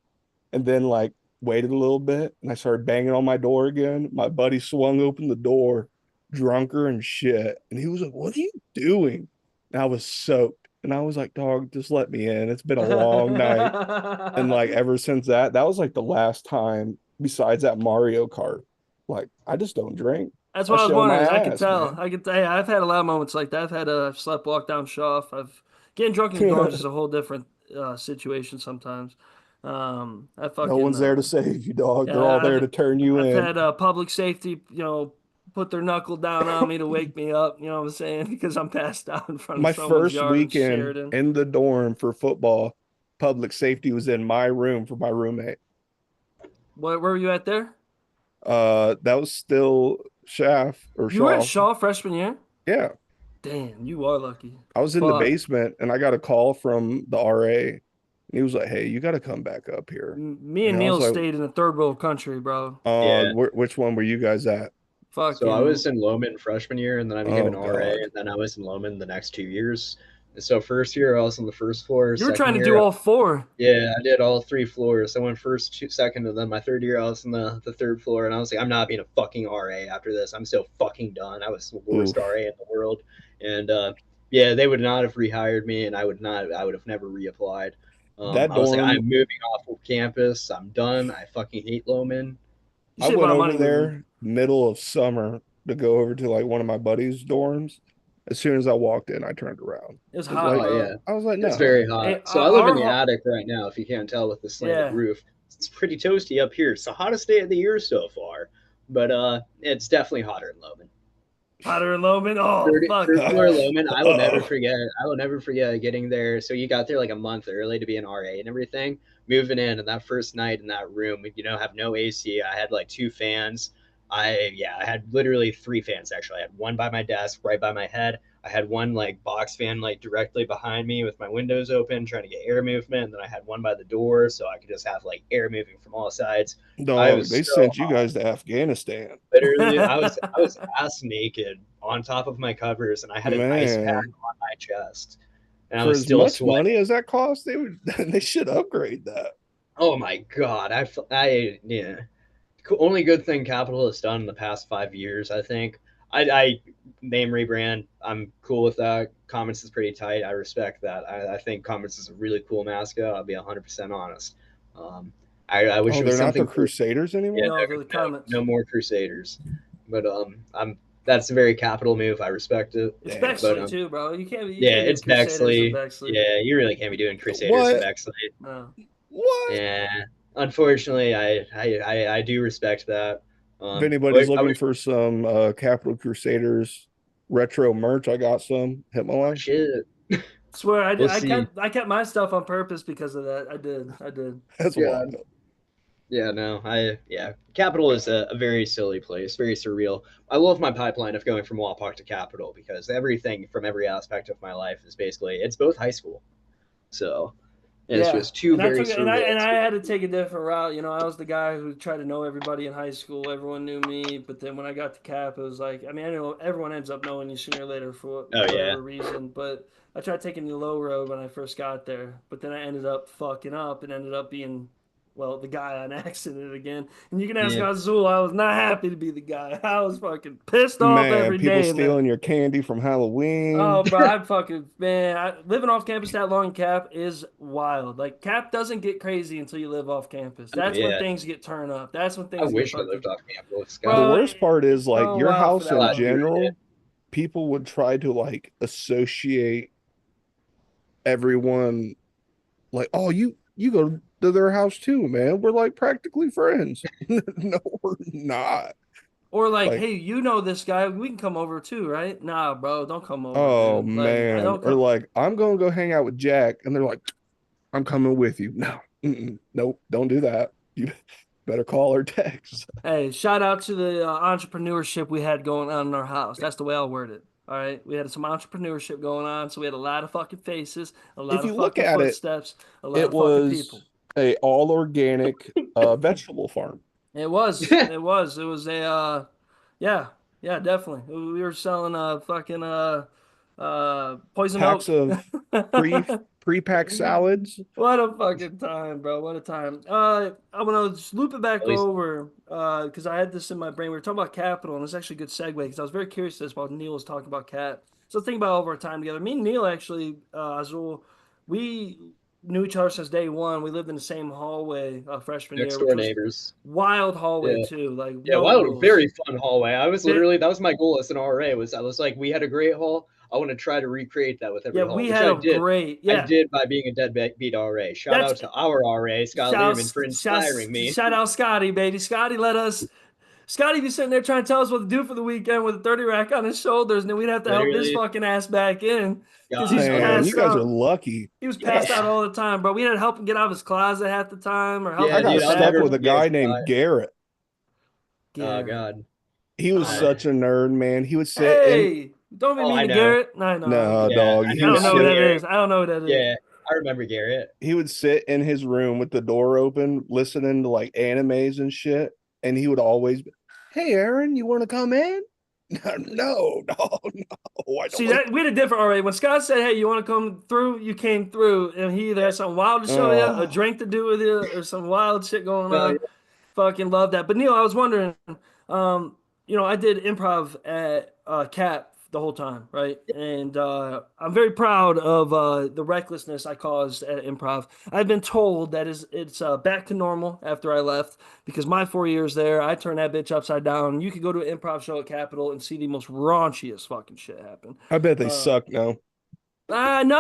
And then like waited a little bit and I started banging on my door again. My buddy swung open the door, drunker and shit. And he was like, what are you doing? And I was soaked. And I was like, dog, just let me in. It's been a long night. And like ever since that, that was like the last time besides that Mario Kart. Like I just don't drink. That's I what I was show my wondering. Is I could ass, tell. man. I could. Hey, I've had a lot of moments like that. I've had a slept walk down Shaw. I've getting drunk in the dorms is a whole different situation sometimes. I No fucking one's there to save you, dog. They're all yeah. there to turn you I've in. had public safety, put their knuckle down on me to wake me up. You know what I'm saying? Because I'm passed out in front of My someone's first yard in weekend Sheridan. in the dorm for football, public safety was in my room for my roommate. Where were you at there? That was still Shaft or You were at Shaw. Shaw freshman year? Yeah. Damn, you are lucky. I was in the Fuck. basement and I got a call from the RA. And he was like, hey, you got to come back up here. Me and And I was Neal like, stayed in the third world country, bro. Yeah. which one were you guys at? So I Fucking. was in Loman freshman year, and then I became Oh an RA, God. and then I was in Loman the next 2 years. And so first year I was on the first floor. You were Second trying to do year, all four. yeah, I did all three floors. I went first, second, and then my third year I was on the third floor. And I was like, I'm not being a fucking RA after this. I'm so fucking done. I was the worst Oof. RA in the world. And yeah, they would not have rehired me, and I would have never reapplied. That I was like, dorm, I'm moving off of campus. I'm done. I fucking hate Loman. You I save a went lot of over money moving. there middle of summer to go over to like one of my buddies' dorms. As soon as I walked in, I turned around. It was I was hot, like, Oh bro. yeah, I was like, it's no. very hot. Hey, So I live in our the attic right now. If you can't tell with the slanted yeah, roof, it's pretty toasty up here. It's the hottest day of the year so far, but it's definitely hotter in Loman. hotter and Loman. Oh fuck. Third floor Loman, I will never Uh-oh. forget. I will never forget getting there. So you got there like a month early to be an RA and everything. Moving in, and that first night in that room, have no AC. I had like two fans. I had literally three fans actually. I had one by my desk, right by my head. I had one like box fan like directly behind me with my windows open, trying to get air movement. And then I had one by the door, so I could just have like air moving from all sides. I Dog, was they so sent you guys to Afghanistan. literally I was ass naked on top of my covers, and I had an ice pack Man, on my chest, and I for was as still much sweating. money as that cost, they should upgrade that. Oh my god, I yeah. only good thing Capital has done in the past 5 years, I think. I name rebrand. I'm cool with that. Comets is pretty tight. I respect that. I think Comets is a really cool mascot. I'll be 100% honest. Um, I wish Oh, it was they're not the something. Crusaders Yeah, anymore? No, the comments. no more Crusaders. But I'm that's a very Capital move. I respect it. It's Damn. But Bexley too, bro. You yeah, can't be the it's Crusaders and Bexley. Bexley. Yeah, you really can't be doing Crusaders and What? Bexley. No. What? Yeah, unfortunately, I do respect that. If anybody's I looking wish for some Capital Crusaders retro merch, I got some. Hit my line. shit. Swear, We'll see. I kept my stuff on purpose because of that. I did. That's God. wild. Yeah, no, Capital is a very silly place, very surreal. I love my pipeline of going from Wapak to Capital because everything from every aspect of my life is basically it's both high school. So it's Yeah, just two and I very took it, surreal and I had to experiences. take a different route. You know, I was the guy who tried to know everybody in high school. Everyone knew me, but then when I got to Cap, it was like, I mean, I know everyone ends up knowing you sooner or later for Oh yeah. whatever reason. But I tried taking the low road when I first got there, but then I ended up fucking up and ended up being, well, the guy on accident again. And you can ask Yeah. Azul, I was not happy to be the guy. I was fucking pissed off Man, every people day in there. stealing your candy from Oh, Halloween. bro, I fucking man, living off campus that long in Cap is wild. Like Cap doesn't get crazy until you live off campus. Oh That's when yeah. things get turned up. That's when I things get wish I fucking, lived off campus with The Scott. bro. worst part It's is like so your wild for house that in Glad long. you were there. general, people would try to like associate everyone like, oh, you go to their house too, man. We're like practically friends. No, we're not. Or like, Like, hey, you know this guy? We can come over too, right? Nah, bro, don't come over, oh dude. Like, I man. don't Or come. like, I'm gonna go hang out with Jack, and they're like, I'm coming with you. No, nope, don't do that. You better call or text. Hey, shout out to the entrepreneurship we had going on in our house. That's the way I'll word it. All right, we had some entrepreneurship going on, so we had a lot of fucking faces, a lot If of you look fucking at it, footsteps, a lot it of fucking people. was a all organic vegetable farm. It was a, yeah, yeah, definitely. We were selling, fucking, poison Packs oak. of pre pre-packed salads. What a fucking time, bro. What a time. I want to just loop it back At least over, because I had this in my brain. We were talking about capital, and it's actually a good segue because I was very curious this while Neil was talking about Cap. So think about over our time together. Me and Neil actually, Azul, we knew each other since day one. We lived in the same hallway freshman next year, which door was neighbors. wild hallway Yeah. too, like Yeah, no wow, rules. very fun hallway. I was Bit, literally that was my goal as an RA was I was like we had a great hall. I want to try to recreate that with yeah, every hall, we which had I a did. great, I yeah. did by being a deadbeat RA. Shout That's out to our RA, Scott shout, Learman, for shout, inspiring me. shout out Scotty, baby. Scotty let us. Scotty be sitting there trying to tell us what to do for the weekend with a 30 rack on his shoulders, and then we'd have to help his Literally, fucking ass back in because God, he's Man, you passed guys are out. lucky. He was I got passed out all the time, bro. We had to help him get out of his closet half the time or help I yeah, him in got dude, the I'll stuck never with a bathroom. forget guy Scott. named Garrett. Oh Garrett. God, He was uh, such a nerd, man. He would sit in Hey, don't be oh mean I to know. Garrett. No, no, I'm no kidding. dog. I He I know would don't know who about sit that Garrett. is. I don't know who that is. Yeah, I remember Garrett. he would sit in his room with the door open, listening to like animes and shit. And he would always be, hey Aaron, you want to come in? No, no, no. I don't See want that we had a different already. When Scott said, "Hey, you want to come through?" You came through, and he either had something wild to to. show you, a Oh, drink to do with you, or some wild shit going Oh on. Fucking love that. But Neil, I was wondering, um, I did improv at CAP the whole time, right? And I'm very proud of the recklessness I caused at improv. I've been told that it's back to normal after I left because my 4 years there, I turned that bitch upside down. You could go to an improv show at Capitol and see the most raunchiest fucking shit happen. I bet they Uh, suck now. no,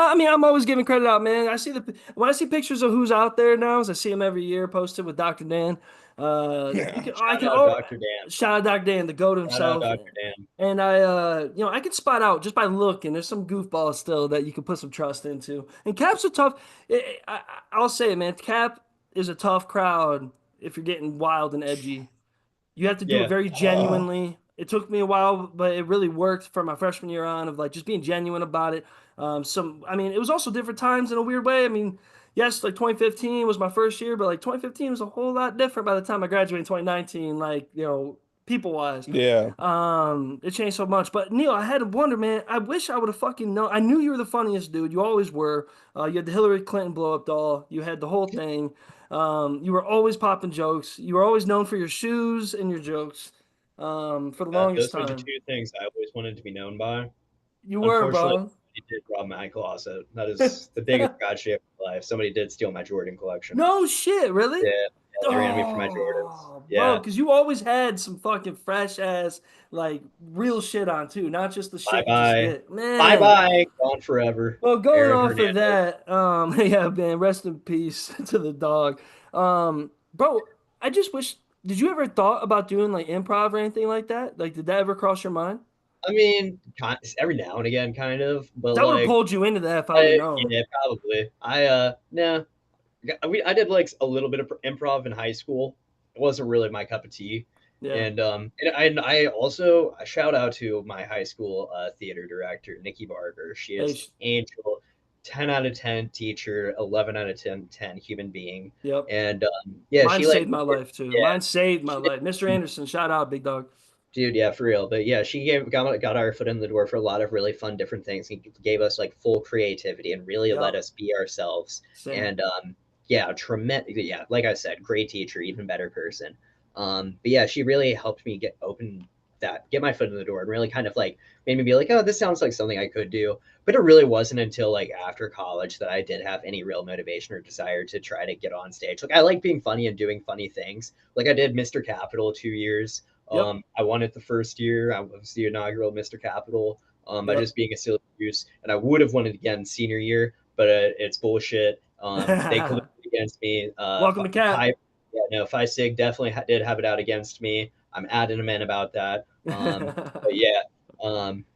I mean I'm always giving credit out, man. I see when I see pictures of who's out there now, as I see them every year posted with Dr. Dan. You Yeah. can I shout can out oh Dr. Dan. shout out Dr. Dan, the goat Shout out himself, Dr. Dan. and I can spot out just by looking. There's some goofballs still that you can put some trust into. And Cap's a tough. I'll say it, man. Cap is a tough crowd if you're getting wild and edgy. You have to do it Yeah, very Oh, genuinely. It took me a while, but it really worked from my freshman year on of like just being genuine about it. I mean, it was also different times in a weird way. I mean, yes, like 2015 was my first year, but like 2015 was a whole lot different by the time I graduated in 2019, like, people wise. yeah. It changed so much. But Neil, I had to wonder, man, I wish I would have fucking known. I knew you were the funniest dude. You always were. You had the Hillary Clinton blow up doll. You had the whole thing. You were always popping jokes. You were always known for your shoes and your jokes. For the longest Those are the time. two things I always wanted to be known by. You were, Unfortunately, bro. he did rob my closet. That is the biggest gotcha of my life. Somebody did steal my Jordan collection. No shit, really? Yeah, yeah, they ran me for my Jordans. Oh, bro, Yeah, because you always had some fucking fresh ass, like real shit on too, not just the bye shit you just bye, get. bye Man. bye, gone forever. Well, going Aaron off of Hernandez. that, yeah, man, rest in peace to the dog. Bro, I just wish, did you ever thought about doing like improv or anything like that? Like, did that ever cross your mind? I mean, every now and again, kind of, but That would have like, pulled you into that if I would have known. yeah, probably. No, I did like a little bit of improv in high school. It wasn't really my cup of tea. Yeah. And I also a shout out to my high school theater director, Nikki Barker. She Hey, is an angel, 10 out of 10 teacher, 11 out of 10 human being. yep. And yeah, Mine she like, saved my life too. yeah, Mine saved my she life. Mr. did. Anderson, shout out, big dog. Dude, yeah, for real. But yeah, she got our foot in the door for a lot of really fun different things. He gave us like full creativity and really let Yep. us be ourselves. Same. And yeah, tremendous. Yeah, like I said, great teacher, even better person. But yeah, she really helped me get my foot in the door, and really kind of like made me be like, oh, this sounds like something I could do. But it really wasn't until like after college that I did have any real motivation or desire to try to get on stage. Like I like being funny and doing funny things. Like I did Mr. Capital 2 years. Yep. I won it the first year. I was the inaugural Mr. Capital by Yep. just being a silly goose, and I would have won it again senior year, but it's bullshit. They colluded against me. Welcome to Cap. Phi, yeah, no, Phi Sig definitely did have it out against me. I'm adamant about that. But yeah,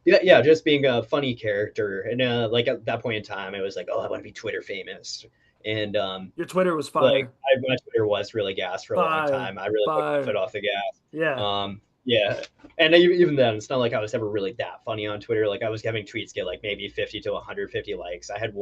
yeah, just being a funny character, and like at that point in time, it was like, oh, I want to be Twitter famous, and Your Twitter was like fire. my Twitter was really gas for a long Fire. time. I really put my foot Fire. off the gas. Yeah. Yeah, and even then, it's not like I was ever really that funny on Twitter. Like I was having tweets get like maybe 50 to 150 likes. I had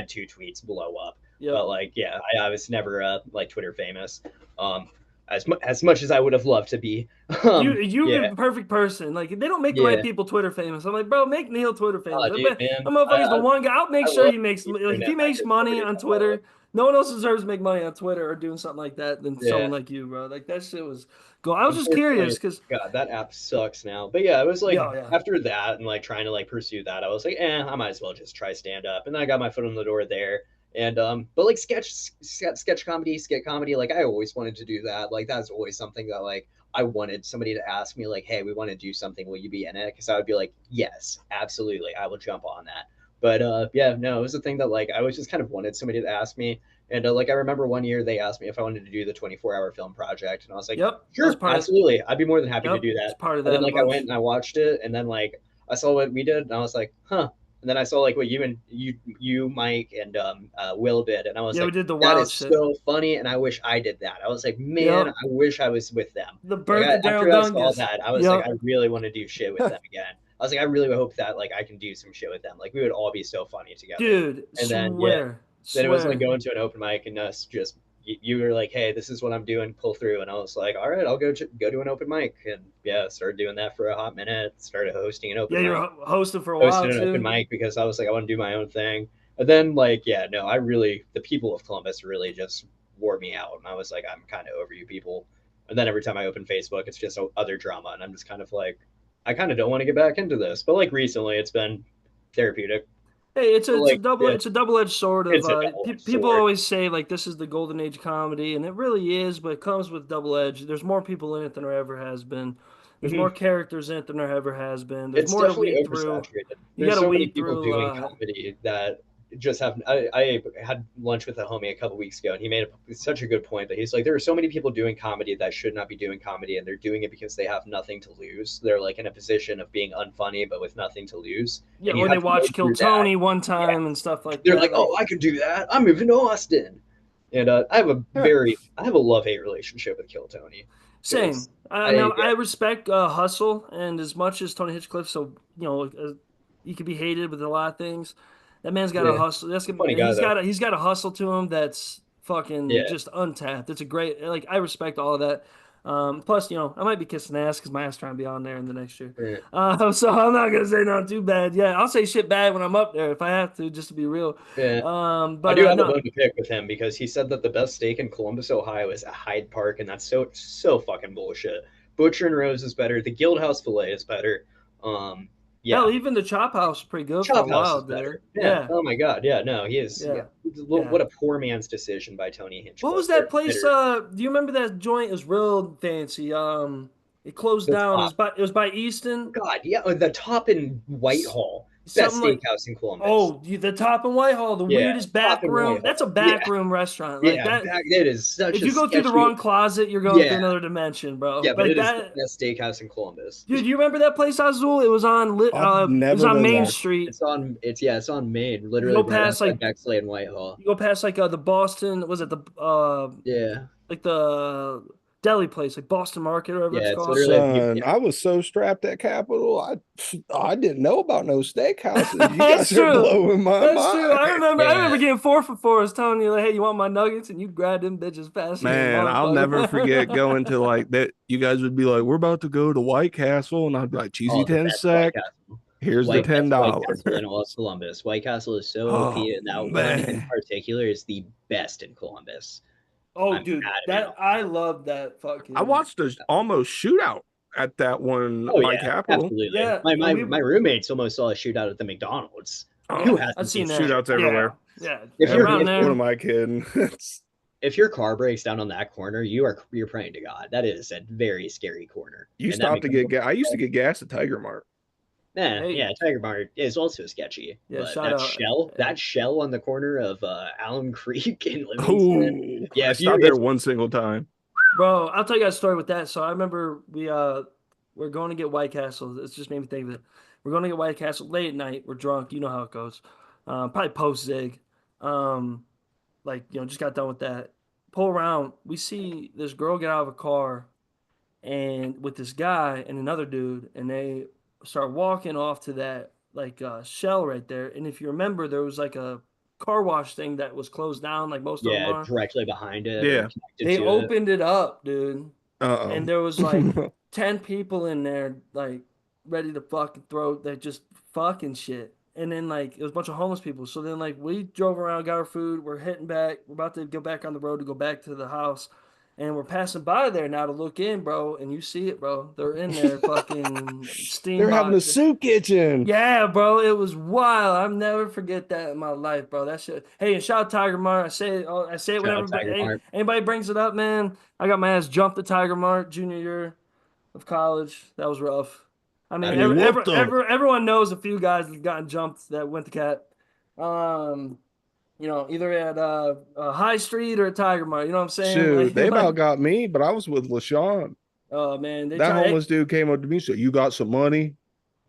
two tweets blow up, Yep. but like yeah, I was never like Twitter famous. Um, as much as I would have loved to be. You're Yeah, the perfect person. Like they don't make the right yeah. people Twitter famous. I'm like, bro, make Neal Twitter famous. Oh, I dude, bet that man, motherfucker's the one guy. I'll make I sure love he makes like doing if that. he makes money on Twitter, no one else deserves to make money on Twitter or doing something like that than Yeah. someone like you, bro. Like that shit was cool. I was just curious Unfortunately, because God, that app sucks now. But yeah, it was like yeah, yeah. after that and like trying to like pursue that, I was like, I might as well just try stand up. And then I got my foot in the door there. And but like sketch comedy, skit comedy, like I always wanted to do that. Like that's always something that like I wanted somebody to ask me like, hey, we want to do something. Will you be in it? Because I would be like, yes, absolutely, I will jump on that. But yeah, no, it was a thing that like I always just kind of wanted somebody to ask me. And like I remember one year they asked me if I wanted to do the 24-hour film project, and I was like, Yep. That was sure, part of absolutely, I'd be more than happy to yep. do It's that. part of And then that a like I went bunch. and I watched it, and then like I saw what we did, and I was like, huh. And then I saw like what you Mike and Will did, and I was Yeah, we like, did the that wild is shit. so funny, and I wish I did that. I was like, man, I Yep. wish I was with them. The Like birth of after Daryl I saw Dungus. that, I was like, Yep. I really want to do shit with them again. I was like, I really hope that like I can do some shit with them. Like we would all be so funny together. Dude, And then yeah, swear. then it was like Swear. going to an open mic and us just you were like, hey, this is what I'm doing, pull through, and I was like, all right, I'll go to an open mic, and yeah, started doing that for a hot minute. Started hosting an Yeah, open you were mic, hosting for a while hosted an open too. mic because I was like, I want to do my own thing. And then like, yeah, no, I really the people of Columbus really just wore me out, and I was like, I'm kind of over you people. And then every time I open Facebook, it's just other drama, and I'm just kind of like, I kind of don't want to get back into this. But like recently, it's been therapeutic. Hey, But like, yeah, it's a double-edged sword of it's a double-edged people sword. always say like this is the golden age of comedy and it really is, but it comes with double edge. There's more people in it than there ever has been. There's more Mm-hmm. characters in it than there ever has been. There's It's more to definitely weed through. oversaturated. You got There's to so many weed people through a doing lot. comedy that just have. I had lunch with a homie a couple weeks ago, and he made such a good point that he's like, there are so many people doing comedy that should not be doing comedy, and they're doing it because they have nothing to lose. They're like in a position of being unfunny, but with nothing to lose, Yeah, and you or they have to go watched Kill through that. Tony one Yeah, time and stuff like they're like, that. Like, oh, I could do that. I'm moving to Austin, and I have a love hate relationship with Kill Tony same. because I Now I respect hustle, and as much as Tony Hitchcliffe, so he could be hated with a lot of things. That man's got a yeah, hustle. funny guy though. He's got a hustle to him that's fucking Yeah. just untapped. It's a great like I respect all of that. Plus, I might be kissing ass because my ass trying to be on there in the next year. Yeah. So I'm not gonna say not too bad. Yeah, I'll say shit bad when I'm up there if I have to, just to be real. Yeah. I But do have a no, bone to pick with him because he said that the best steak in Columbus, Ohio is at Hyde Park, and that's so fucking bullshit. Butcher and Rose is better. The Guild House Filet is better. Um, hell, yeah. even the Chop House is pretty good for a Chop House while, is dude. better. Yeah. Yeah, Oh my God. Yeah. No, he is. Yeah. yeah, yeah. What a poor man's decision by Tony What was Hinchcliffe. that They're place? bitter. Do you remember that joint? It was real fancy. It closed The down. top. It was by Easton. God. Yeah. The top in S- Whitehall. Best Something like, steakhouse in Columbus. oh, the top in Whitehall, the Yeah. weirdest Top back in room. That's a Whitehall. Yeah. back room restaurant. Like Yeah. that. It is such If a you go through the sketchy. wrong closet, you're going through Yeah. another dimension, bro. Yeah. But Like it is the that. best steakhouse in Columbus. Dude, you remember that place, Azul? I've It was never on been Main there. Street. It's on Main, You literally go right past outside like Bexley and Whitehall. you go past like the Boston. Was it the Yeah, like the deli place, like Boston Market or whatever it's yeah, it's called? literally Son, I was so strapped at Capitol. I didn't know about no steakhouses. You That's guys are true. blowing my That's true. mind. I remember yeah. getting 4 for 4. I was telling you, like, hey, you want my nuggets? And you grabbed them bitches faster than a Man, I'll never forget motherfucker. going to like that. You guys would be like, "We're about to go to White Castle," and I'd be like, "Cheesy Oh, the 10 best White sec. Castle. Here's the White $10." Castle in all of Columbus. White Castle is so OP, Oh and that one in man, particular is the best in Columbus. Oh, I'm dude, adamant that on I love that I fucking watched a almost shootout at that one Oh by yeah, Capitol. absolutely. yeah. My And my we my roommates almost saw a shootout at the McDonald's. Who Oh, yeah, I've hasn't seen seen that that. shit? shootouts Yeah, everywhere. yeah. If you're Around if What you're there. am I kidding? if your car breaks down on that corner, you're praying to God. That is a very scary corner. You And that stopped to get McDonald's, gas. I used to get gas at Tiger Mart. yeah, Hey, Tiger Bar is also sketchy. yeah, But shout out. that shell on the corner of Allen Creek in Livingston, Oh, yeah, I if you stopped there if one single time. Bro, I'll tell you guys a story with that. So I remember we're going to get White Castle. It's just made me think of it. We're going to get White Castle late at night. We're drunk. You know how it goes. Probably post zig. Um, like just got done with that. Pull around. We see this girl get out of a car and with this guy and another dude, and they start walking off to that like shell right there. And if you remember, there was like a car wash thing that was closed down, like most of them yeah, are. directly behind it or Yeah. connected They to it. opened it up, dude, and there was like Uh-oh. 10 people in there, like ready to fucking throw, that just fucking shit. And then like it was a bunch of homeless people. So then like we drove around, got our food, we're hitting back, we're about to go back on the road to go back to the house. And we're passing by there now to look in, bro, and you see it, bro. They're in there fucking steam They're having a box. soup kitchen. Yeah, bro, it was wild. I'll never forget that in my life, bro. That shit. Hey, and shout out Tiger Mart. I say it Shout whenever out Tiger Mart. anybody brings it up, man. I got my ass jumped at Tiger Mart junior year of college. That was rough. I mean, You whooped them. everyone knows a few guys that gotten jumped that went to cat. Um, either at High Street or at Tiger Mart. You know what I'm saying? Shoot, Like, they like, about got me, but I was with LaShawn. oh man, That homeless dude came up to me and said, "You got some money?"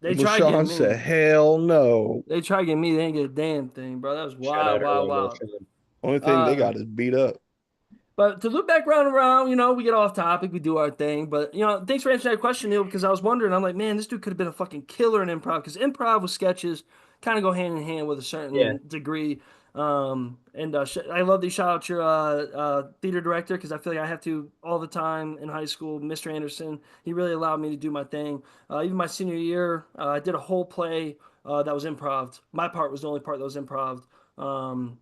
they And try getting LaShawn said, me. "Hell no." They try getting me. They ain't get a damn thing, bro. That was Shout out wild, wild, Earl wild. Wilson. Only thing they Uh, got is beat up. But to loop back round and around, we get off topic, we do our thing. But thanks for answering that question, Neil, because I was wondering, I'm like, man, this dude could have been a fucking killer in improv, because improv with sketches kind of go hand in hand with a Yeah, certain degree. And I love that you shout out your theater director, because I feel like I have to all the time in high school. Mr. Anderson, he really allowed me to do my thing. Even my senior year, I did a whole play that was improv. My part was the only part that was improv. Um,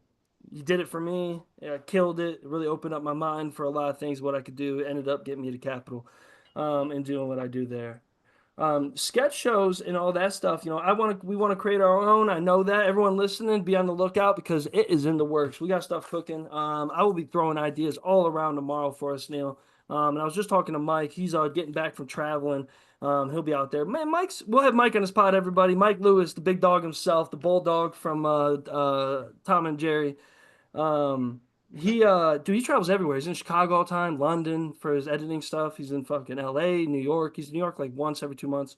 you did it for me. I killed it. It really opened up my mind for a lot of things, what I could do. It ended up getting me to Capitol, and doing what I do there. Sketch shows and all that stuff. We want to create our own. I know that everyone listening, be on the lookout because it is in the works. We got stuff cooking. I will be throwing ideas all around tomorrow for us, Neil. And I was just talking to Mike. He's getting back from traveling. He'll be out there. Man, we'll have Mike on his pod, everybody. Mike Lewis, the big dog himself, the bulldog from Tom and Jerry. Um, he travels everywhere. He's in Chicago all the time, London for his editing stuff. He's in fucking LA, New York. He's in New York like once every 2 months.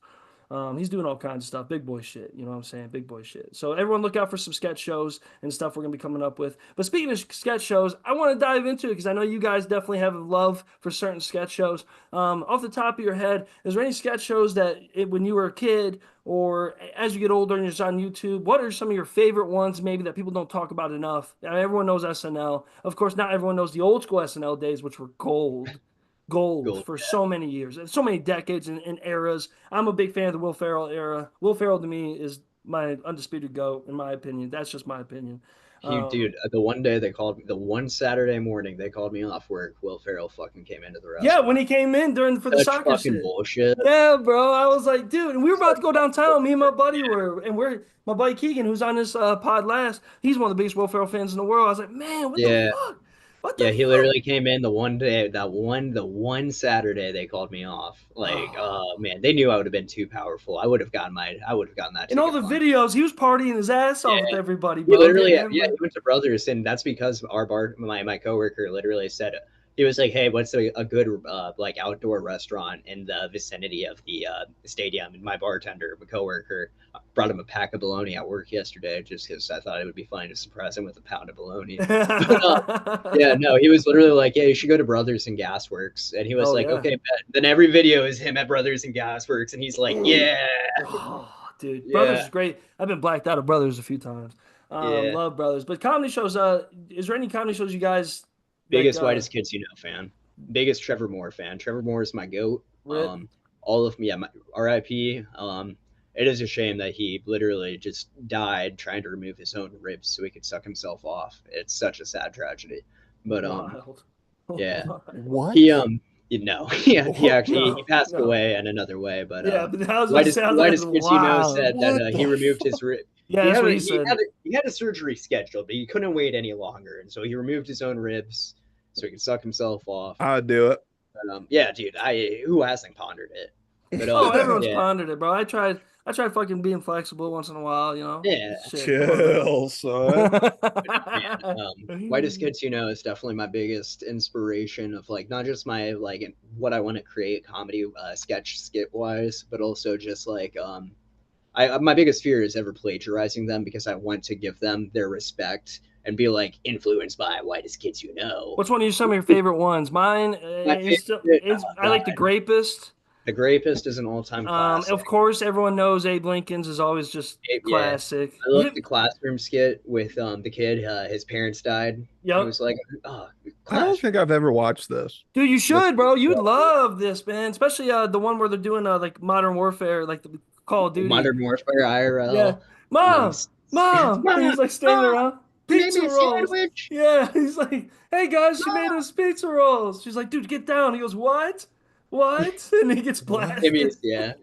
He's doing all kinds of stuff, big boy shit. You know what I'm saying? Big boy shit. So everyone look out for some sketch shows and stuff we're gonna be coming up with. But speaking of sketch shows, I want to dive into it because I know you guys definitely have a love for certain sketch shows. Off the top of your head, is there any sketch shows when you were a kid or as you get older and you're just on YouTube, what are some of your favorite ones maybe that people don't talk about enough? I mean, everyone knows SNL. Of course, not everyone knows the old school SNL days, which were gold. gold Gold. for so many years and so many decades and eras. I'm a big fan of the Will Ferrell era. Will Ferrell to me is my undisputed GOAT, in my opinion. That's just my opinion. He, dude, the one day they called me, the one Saturday morning they called me off work, Will Ferrell fucking came into the Yeah, when restaurant. he came in during for the Such soccer fucking shit. bullshit. Yeah, bro. I was like, dude, and we were about to Such go fucking downtown. Me and my bullshit. buddy were, and we're my buddy Keegan, who's on this pod last. He's one of the biggest Will Ferrell fans in the world. I was like, man, what the Yeah. fuck? What the Yeah, he fuck? literally came in the one day, the one Saturday they called me off. Like, Oh. man, they knew I would have been too powerful. I would have gotten that In all ticket the money. videos, he was partying his ass off with Yeah. everybody, He bro. literally, Getting yeah, everybody. he went to Brothers, and that's because my coworker literally said he was like, "Hey, what's a good like outdoor restaurant in the vicinity of the stadium?" And my bartender, my coworker, brought him a pack of bologna at work yesterday, just because I thought it would be fun to surprise him with a pound of bologna. But yeah, no, he was literally like, "Yeah, you should go to Brothers and Gasworks," and he was Oh like, yeah. "Okay, bet." Then every video is him at Brothers and Gasworks, and he's like, "Yeah, Oh, dude, Brothers yeah, is great. I've been blacked out of Brothers a few times. yeah." Love Brothers, but comedy shows. Is there any comedy shows you guys like? Biggest whitest kids you know fan. Biggest Trevor Moore fan. Trevor Moore is my goat. Rip. All of me, yeah, R.I.P. It is a shame that he literally just died trying to remove his own ribs so he could suck himself off. It's such a sad tragedy. But Wild. yeah, Wild. What? he you know, yeah, he What? actually he No, passed no. away in another way. But Yeah, but I was about to say, I was like, that's whitest kids you know wild. said that What he the removed fuck? his rib. Yeah, that's what he said. He had a surgery scheduled, but he couldn't wait any longer, and so he removed his own ribs so he could suck himself off. I'd do it. But, yeah, dude, I who hasn't pondered it? But Oh, everyone's yeah, pondered it, bro. I tried fucking being flexible once in a while, you know. yeah. Shit, come on now. Chill, son. But no, man, whitest kids you know is definitely my biggest inspiration of like not just my like what I want to create comedy sketch skit wise, but also just like I my biggest fear is ever plagiarizing them because I want to give them their respect and be like influenced by whitest kids you know. What's one of some of your favorite ones? Mine My is still favorite, is oh I like The god, Grapist. The Grapist is an all-time classic. Of course, everyone knows Abe Lincoln's is always just Yeah, classic. I love the classroom skit with the kid. His parents died. He Yep. was like, "Oh, I don't class." think I've ever watched this. Dude, you This should, bro. You'd love this, man. Especially the one where they're doing like Modern Warfare, like the Call of Duty. Modern Warfare Yeah. IRL. Mom, Mom, and Mom, he's like standing Mom, around you made pizza me a rolls. sandwich. Yeah, he's like, "Hey guys, she made Mom. us pizza rolls." She's like, "Dude, get down." He goes, "What? What?" And he gets What? blasted.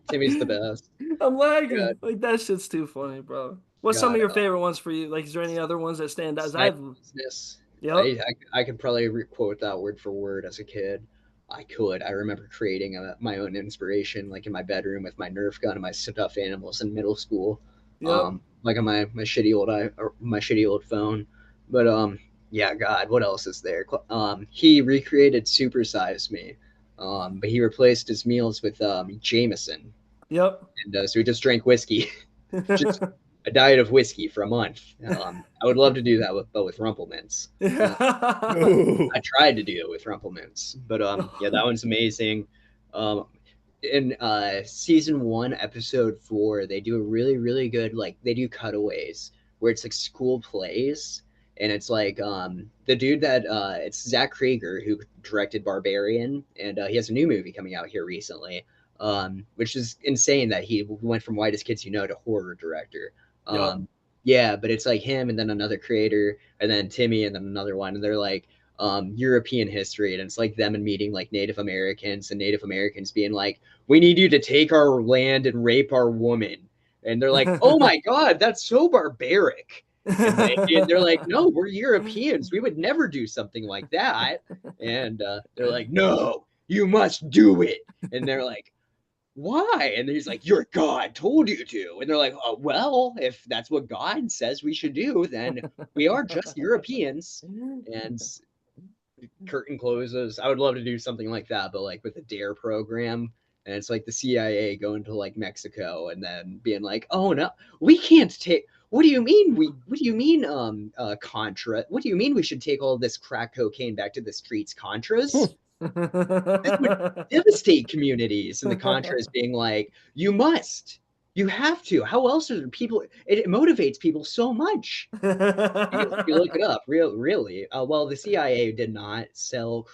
Timmy's the best. I'm God, lagging. Like that shit's too funny, bro. What's some of God, your favorite ones for you? Like, is there any other ones that stand out? 'Cause sniper I've, business. yep, I could probably quote that word for word as a kid. I could. I remember creating my own inspiration, like in my bedroom with my Nerf gun and my stuffed animals in middle school, yep, like on my shitty my shitty old phone. But yeah, God, what else is there? He recreated Super Size Me, but he replaced his meals with Jameson, yep. and so he just drank whiskey, just a diet of whiskey for a month. I would love to do that but with Rumplemints. Ooh. I tried to do it with Rumplemints, but yeah, that one's amazing. Um, in season 1, episode 4, they do a really, really good like they do cutaways where it's like school plays, and it's like the dude that it's Zach Krieger who directed Barbarian, and he has a new movie coming out here recently, which is insane that he went from Whitest Kids You Know to horror director. Yep. Yeah, but it's like him and then another creator and then Timmy and then another one, and they're like European history, and it's like them and meeting like Native Americans and Native Americans being like, "We need you to take our land and rape our woman," and they're like, "Oh my god, that's so barbaric." And they're like, "No, we're Europeans. We would never do something like that." And they're like, "No, you must do it." And they're like, "Why?" And he's like, "Your God told you to." And they're like, "Oh, well, if that's what God says we should do, then we are just Europeans." And curtain closes. I would love to do something like that, but like with the DARE program. And it's like the CIA going to like Mexico and then being like, "Oh no, we can't take. What do you mean What do you mean Contra? What do you mean we should take all this crack cocaine back to the streets, Contras? This would devastate communities." And the Contras being like, You have to. How else are people? It motivates people so much. If you look it up, really, well, the CIA did not sell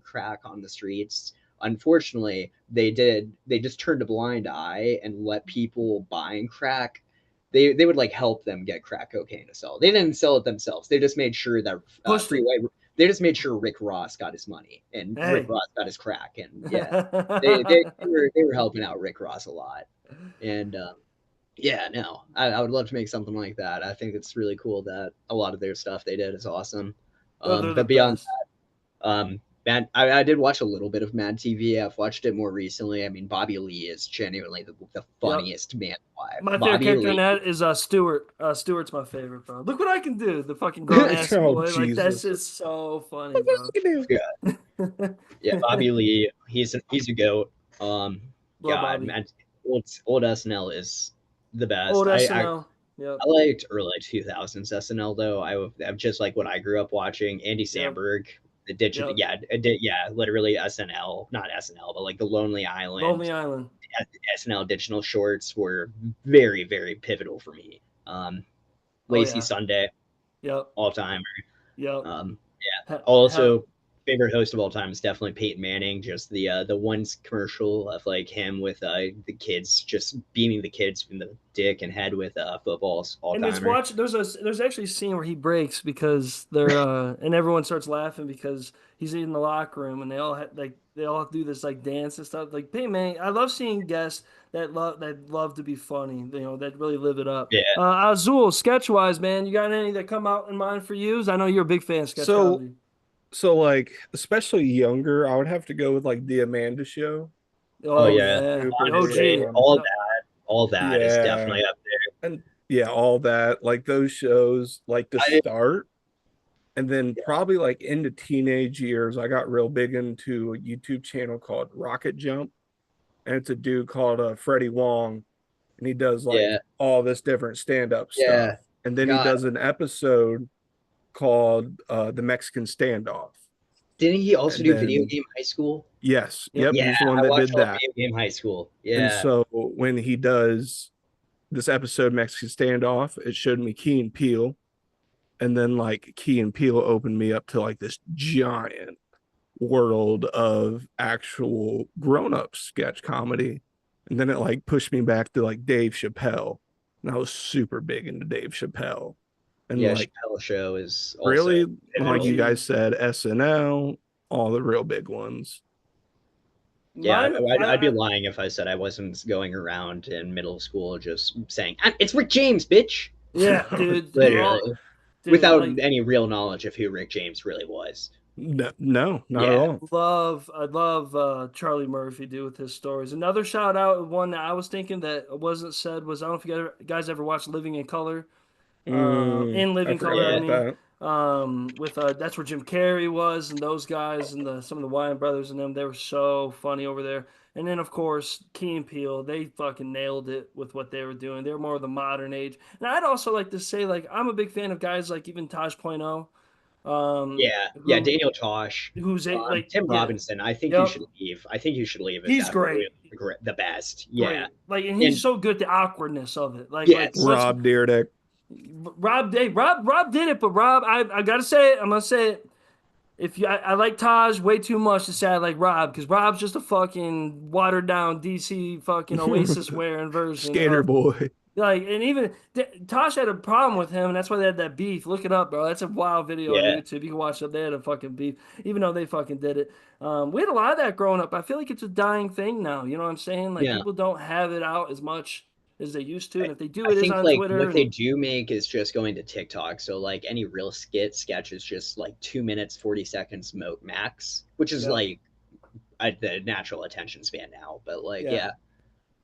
crack on the streets. Unfortunately, they did. They just turned a blind eye and let people buying crack. They would like help them get crack cocaine to sell. They didn't sell it themselves. They just made sure that Pushed it. freeway. They just made sure Rick Ross got his money and Rick Hey. Ross got his crack. And yeah, they were helping out Rick Ross a lot. And yeah, no, I would love to make something like that. I think it's really cool that a lot of their stuff they did is awesome. Oh, they're the But beyond best. that, I did watch a little bit of Mad TV. I've watched it more recently. I mean, Bobby Lee is genuinely the Yep. funniest man alive. My favorite Bobby character in Lee. that is Stewart. Stewart's my favorite, bro. Look what I can do. The fucking grown ass Oh boy. Like that's Jesus. just so funny, bro. Yeah, yeah, Bobby Lee. He's a goat. Love God, Bobby. man, old SNL is the best. Old I SNL. Yep. I liked early 2000s SNL though. I'm just like what I grew up watching. Andy Yep. Samberg, the digital, Yep. yeah, literally SNL, not SNL, but like the Lonely Island, Lonely Island. SNL digital shorts were very, very pivotal for me. Oh Lazy yeah. Sunday, Yep. all time. Yep. Yeah. How Also, favorite host of all time is definitely Peyton Manning. Just the one commercial of like him with the kids, just beaming the kids in the dick and head with footballs, all and it's timer. watch there's actually a scene where he breaks because they're and everyone starts laughing because he's in the locker room and they all do this like dance and stuff. Like, hey man, I love seeing guests that love to be funny, that really live it up. Yeah. Azul, sketch wise, man, you got any that come out in mind for you? I know you're a big fan of sketch So comedy. so like especially younger, I would have to go with like the Amanda Show. Oh That Oh was yeah. yeah, super the big. Honestly, OG. all that is Yeah. definitely up there. And yeah, all that, like those shows, like to I start. And then yeah, probably like into teenage years, I got real big into a YouTube channel called Rocket Jump. And it's a dude called Freddie Wong. And he does like yeah, all this different stand-up stuff. yeah. And then he God, does an episode called The Mexican Standoff. didn't he also And do Video then Game High School? yes, Yep. yep, Yeah, he's the one I that watched did all that. Video Game High School. And Yeah, so when he does this episode Mexican Standoff, it showed me Key and Peele, and then like Key and Peele opened me up to like this giant world of actual grown-up sketch comedy. And then it like pushed me back to like Dave Chappelle. And I was super big into Dave Chappelle. And yeah. like Chappelle Show is also really, like pivotal. you OG. guys said, SNL, all the real big ones. Yeah, Mine, I'd be lying if I said I wasn't going around in middle school just saying it's Rick James, bitch. yeah, dude. Literally, Dude, without like any real knowledge of who Rick James really was. No, no, not at Yeah, all. I love Charlie Murphy, dude, with his stories. Another shout out, one that I was thinking that wasn't said was, I don't know if you guys ever watched Living in Color. In I Living forgot Color, I yeah, about mean, that. with that's where Jim Carrey was, and those guys, and some of the Wyan brothers and them, they were so funny over there. And then of course Key and Peele, they fucking nailed it with what they were doing. They're more of the modern age. And I'd also like to say, like, I'm a big fan of guys like even Taj Point oh, yeah. who Daniel Tosh, who's a like, Tim yeah, Robinson. I think you yep, should leave. I think you should leave. Is he's absolutely great, the best. Yeah, great. Like, and he's and so good at the awkwardness of it. Like yes, once Rob Dyrdek. Rob did it, but I gotta say it. I'm gonna say it. If you, I like Taj way too much to say I like Rob, because Rob's just a fucking watered down DC fucking Oasis wearing version Skater of, boy. like, and even Tosh had a problem with him, and that's why they had that beef. Look it up, bro. That's a wild video on yeah, YouTube. You can watch it. They had a fucking beef, even though they fucking did it. We had a lot of that growing up. I feel like it's a dying thing now. You know what I'm saying? Like, yeah. people don't have it out as much as they used to, I, and if they do, I it is think on like Twitter. what they And do make is just going to TikTok. So like any real sketch is just like 2 minutes 40 seconds max, which is yep, like the natural attention span now. But like yeah. yeah,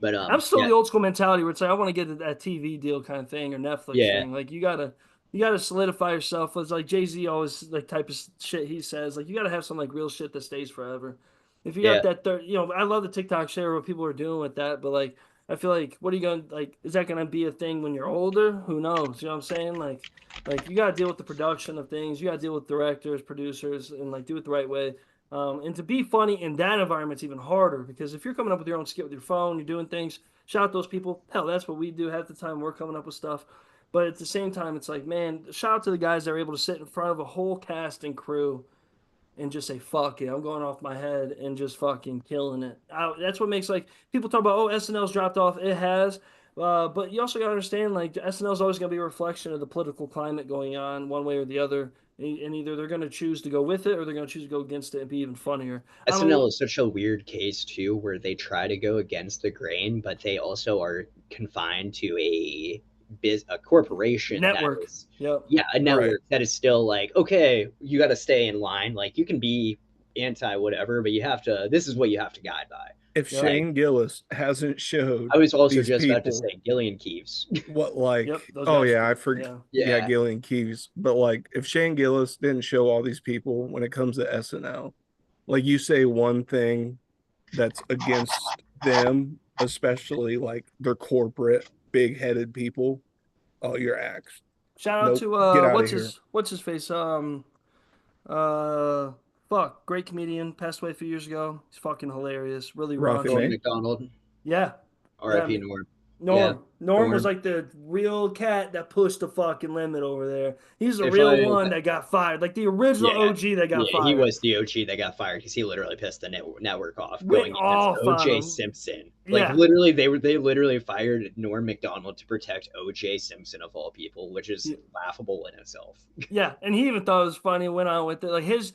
but I'm still yeah, the old school mentality where it's like I want to get that TV deal kind of thing or Netflix yeah, thing. Like, you gotta solidify yourself. It's like Jay-Z always, like, type of shit he says. Like, you gotta have some like real shit that stays forever. If you got yeah, that third, I love the TikTok share what people are doing with that, but like I feel like, what are you gonna, like, is that gonna be a thing when you're older? Who knows? You know what I'm saying? Like you gotta deal with the production of things. You gotta deal with directors, producers, and like do it the right way. And to be funny in that environment's even harder because if you're coming up with your own skit with your phone, you're doing things. Shout out those people. Hell, that's what we do half the time. We're coming up with stuff. But at the same time, it's like, man, shout out to the guys that are able to sit in front of a whole cast and crew and just say, fuck it, I'm going off my head and just fucking killing it. That's what makes, like, people talk about, oh, SNL's dropped off. It has. But you also got to understand, like, SNL's always going to be a reflection of the political climate going on one way or the other. And either they're going to choose to go with it or they're going to choose to go against it and be even funnier. I don't SNL know. is such a weird case too, where they try to go against the grain, but they also are confined to a corporation that Network. is, Yep. yeah, a Right. network that is still like, okay, you got to stay in line. Like you can be anti whatever, but you have to. This is what you have to guide by. If Yep. Like Shane Gillis hasn't showed I was also these just about to people say, Gillian Keeves. what, like, Yep. Those oh guys. yeah, I forget. Yeah. Yeah, Yeah, Gillian Keys. But like, if Shane Gillis didn't show all these people when it comes to SNL, like you say one thing that's against them, especially like they're corporate, big-headed people. Oh, you're axed. Shout out Nope, to get out of here. what's his face? Uh fuck, great comedian, passed away a few years ago. He's fucking hilarious, really Ralphie Norm raunchy. May. Macdonald, Yeah. Yeah, R.I.P. Norm. Yeah, Norm was Norm. like the real cat that pushed the fucking limit over there. He's the If real I one that got fired, like the original Yeah, OG that got yeah, he fired. was the OG that got fired because he literally pissed the network off Went going against off on OJ him. Simpson. Like Yeah. literally, they literally fired Norm Macdonald to protect OJ Simpson of all people, which is laughable in itself. Yeah, and he even thought it was funny, went on with it. Like his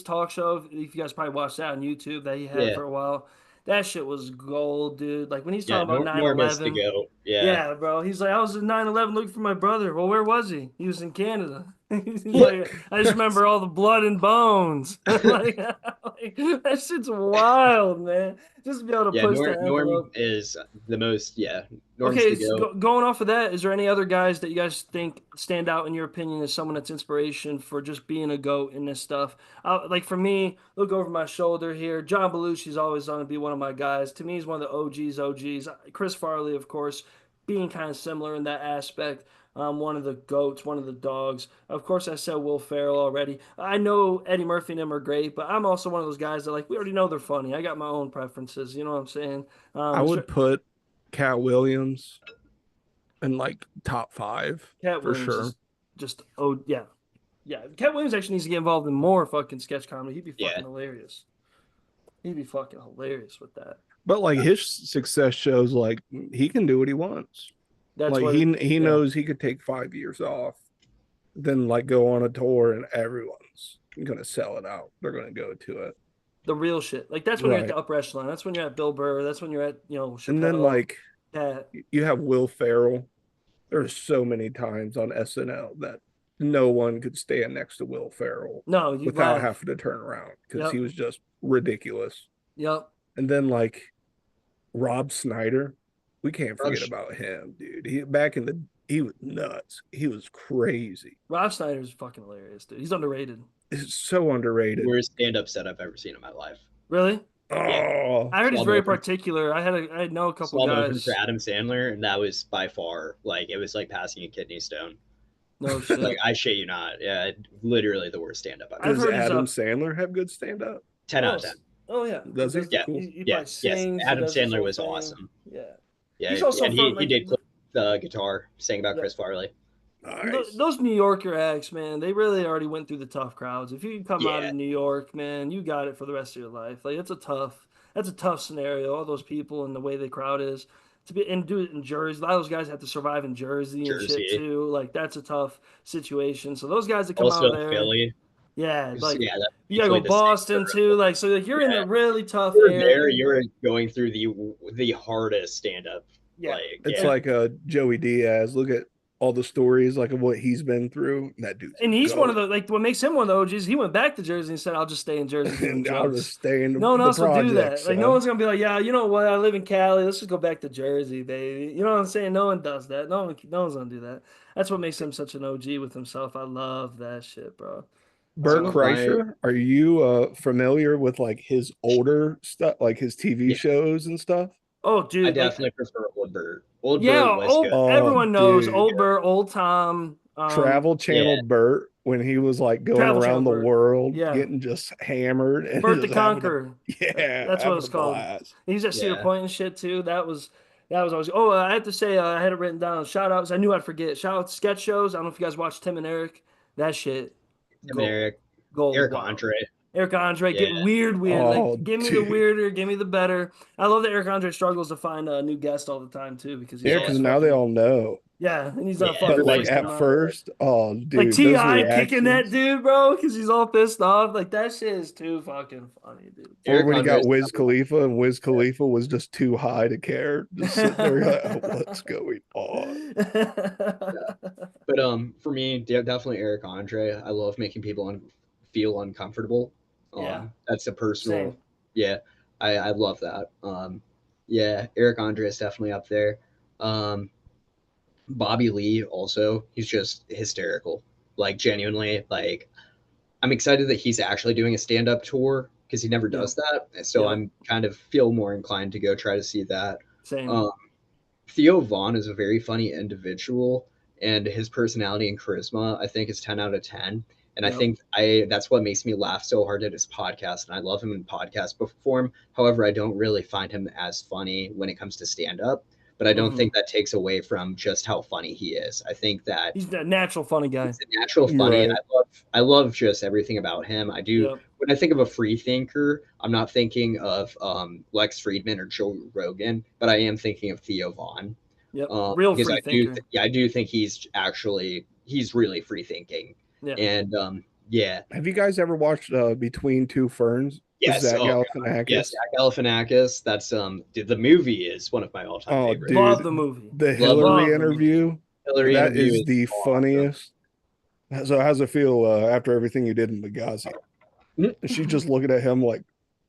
talk show, if you guys probably watched that on YouTube that he had Yeah, for a while, that shit was gold, dude. Like when he's yeah, talking about nine Norm is the eleven. goat. Yeah, Yeah, bro. He's like, I was at 9/11 looking for my brother. Well, where was he? He was in Canada. He's like, I just remember all the blood and bones. Like, that shit's wild, man. Just to be able to yeah. push Norm that Norm envelope. is the most. Yeah, Norm's Okay, the goat. going off of that, is there any other guys that you guys think stand out in your opinion as someone that's inspiration for just being a goat in this stuff? Like for me, look over my shoulder here. John Belushi's always going to be one of my guys. To me, he's one of the OGs. Chris Farley, of course, being kind of similar in that aspect. One of the goats, one of the dogs. Of course, I said Will Ferrell already. I know Eddie Murphy and them are great, but I'm also one of those guys that like we already know they're funny. I got my own preferences. You know what I'm saying? I Is would there put Cat Williams in like top five Cat for Williams sure. is just oh yeah. Yeah. Cat Williams actually needs to get involved in more fucking sketch comedy. He'd be Yeah, fucking hilarious. He'd be fucking hilarious with that. But like his success shows like he can do what he wants. That's Like what it, he yeah. knows he could take 5 years off, then like go on a tour and everyone's gonna sell it out. They're gonna go to it. The real shit. Like that's when you're at Right. the upper echelon. That's when you're at Bill Burr. That's when you're at, And then Chappelle. like Cat. you have Will Ferrell. There's so many times on SNL that no one could stand next to Will Ferrell No, you'd without laugh. having to turn around because he Yep. was just ridiculous. Yep. And then like Rob Snyder, we can't Rob, forget about him, dude. He was nuts. He was crazy. Rob Snyder's fucking hilarious, dude. He's underrated. It's so underrated. worst stand-up set I've ever seen in my life. Really? Yeah, Oh, I heard he's saw him very open. particular. I know a couple Saw him open for guys. Adam Sandler, and that was by far like it was like passing a kidney stone. No Like shit. I shit you not. Yeah, literally the worst stand-up I've I've ever does heard seen. he's Adam up. Sandler have good stand up? 10 out Oh, of 10. oh yeah. He Does he? does. Yeah, Cool. He yeah, probably yes. sings. He Adam does his Sandler whole was thing. awesome. Yeah. Yeah, He's also and from he like did play the guitar, sang about yeah. Chris Farley. Nice. Those New Yorker acts, man. They really already went through the tough crowds. If you come out Yeah, of New York, man, you got it for the rest of your life. Like that's a tough scenario. All those people and the way the crowd is to be and do it in Jersey. A lot of those guys have to survive in Jersey and shit Jersey, too. Like that's a tough situation. So those guys that come out also of there, Philly. yeah, 'Cause, like yeah, that's you gotta basically go the same Boston too. borough. Like so, like you're in the Yeah, really tough you're there. area. You're going through the hardest stand-up. Yeah, Like, It's yeah, and like Joey Diaz. Look at all the stories like of what he's been through. That dude's a And he's one of goat. the like what makes him one of the OGs. He went back to Jersey and said, "I'll just stay in Jersey doing And I'll jokes." just stay in No one the else will do projects, that. Like no son. one's gonna be like, "Yeah, you know what? I live in Cali. Let's just go back to Jersey, baby." You know what I'm saying? No one does that. No one's gonna do that. That's what makes him such an OG with himself. I love that shit, bro. some Bert of my Kreischer, are you familiar with like his older stuff, like his TV yeah, shows and stuff? Oh, I dude, like definitely prefer Old Bert. Old yeah, Bert was good. Oh, everyone knows dude. old Bert, old Tom, Travel Channel Yeah, Bert when he was like going Travel Channel around the Bert. world, Yeah, getting just hammered and Bert the just having a Conqueror. yeah, That's what having it's a called. blast. He's at Cedar yeah. Point and shit too. That was always. Oh, I have to say, I had it written down. Shout outs. I knew I'd forget. Shout out to sketch shows. I don't know if you guys watch Tim and Eric. That shit, Tim and gold, Eric, gold. Eric Wow. Andre. Eric Andre, Yeah, get weird, weird. Oh, Like, give me the dude. weirder, give me the better. I love that Eric Andre struggles to find a new guest all the time too, because he's Yeah, yeah, always because now they fucking. all know. Yeah, and he's yeah. not But fucking like Everybody's wasting at them out. first, oh, Like dude, those Ti kicking that reactions. dude, bro, because he's all pissed off. Like that shit is too fucking funny, dude. Or Eric when he Andre got is Wiz definitely up Khalifa and Wiz Khalifa was just too high to care, just sitting there like, oh, what's going on? there. But for me, definitely Eric Andre. I love making people feel uncomfortable. Yeah, That's a personal, same. yeah. I love that. Yeah, Eric Andre is definitely up there. Um, Bobby Lee also. He's just hysterical. Like genuinely, like I'm excited that he's actually doing a stand up tour because he never Yep, does that. So yep, I'm kind of feel more inclined to go try to see that. same. Um, Theo Vaughn is a very funny individual, and his personality and charisma, I think, is 10 out of 10. And I Yep. think I that's what makes me laugh so hard at his podcast. And I love him in podcast form. However, I don't really find him as funny when it comes to stand up. But I don't Hmm. think that takes away from just how funny he is. I think that He's a natural funny guy. he's a natural funny, and Right. I love just everything about him. I do Yep, when I think of a free thinker, I'm not thinking of Lex Friedman or Joe Rogan, but I am thinking of Theo Vaughn, yep. Real because free thinker. I do think he's really free thinking, Yeah. and yeah, Have you guys ever watched Between Two Ferns with yes, Zach oh god, yes, Galifianakis? Zach Galifianakis. That's the movie is one of my all time Oh, favorites. Love the dude, movie. the Love the Hillary Love the movie. movie. interview, Hillary that interview is is the awesome. funniest. So how's it feel after everything you did in Benghazi? And she's just looking at him like,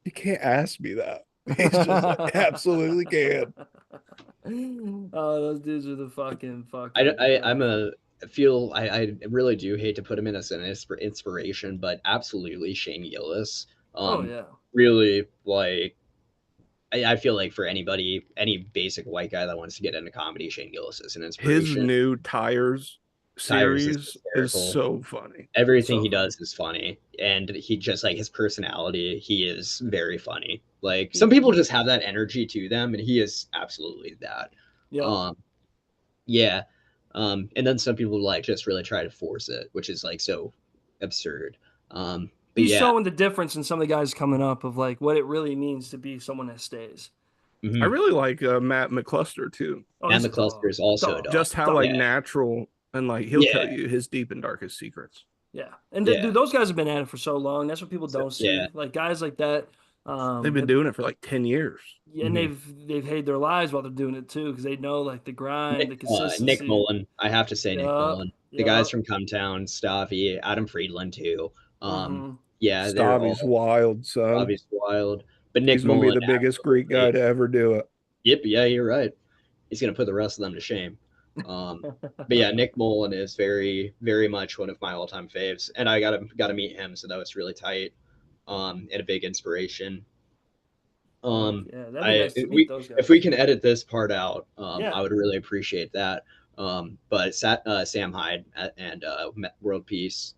you can't ask me that. He's just like, absolutely can. Oh, those dudes are the I'm a I feel I really do hate to put him in as an inspiration, but absolutely Shane Gillis. oh Um, yeah. really like I feel like for anybody, any basic white guy that wants to get into comedy, Shane Gillis is an His inspiration. new Tires Tires is series is hysterical. so funny. Everything So he funny. does is funny, and he just like his personality. He is very funny. Like some people He just have that energy to them, and he is absolutely that. yep. Um, Yeah. And then some people like just really try to force it, which is like so absurd. But He's yeah, showing the difference in some of the guys coming up of like what it really means to be someone that stays. I mhm. really like Matt McCluster too. Oh, Matt he's a McCluster dog. is also a Dog. dog. Just how like Dog. Yeah, natural and like he'll tell yeah, you his deep and darkest secrets. Yeah. And yeah. dude, those guys have been at it for so long. That's what people So don't yeah, see. Like guys like that, They've been have, doing it for like 10 years. and mhm. they've hated their lives while they're doing it too, because they know like the grind, the Nick consistency. Mullen. I have to say Nick Yep. Mullen. The guys Yep. from Cumtown, Stavi, Adam Friedland too. Hmm. Yeah, they're Stavi's all wild, son. obviously wild. But Nick He's gonna be Mullen, the biggest Greek guy absolutely. to ever do it. Yep, yeah, you're right. He's gonna put the rest of them to shame. Um, but yeah, Nick Mullen is very much one of my all-time faves, and I gotta meet him, so that was really tight. And a big inspiration. Heck yeah, that'd be I nice to meet we those if we guys. can edit this part out, I Yeah. would really appreciate that. But Sam Hyde and World Peace,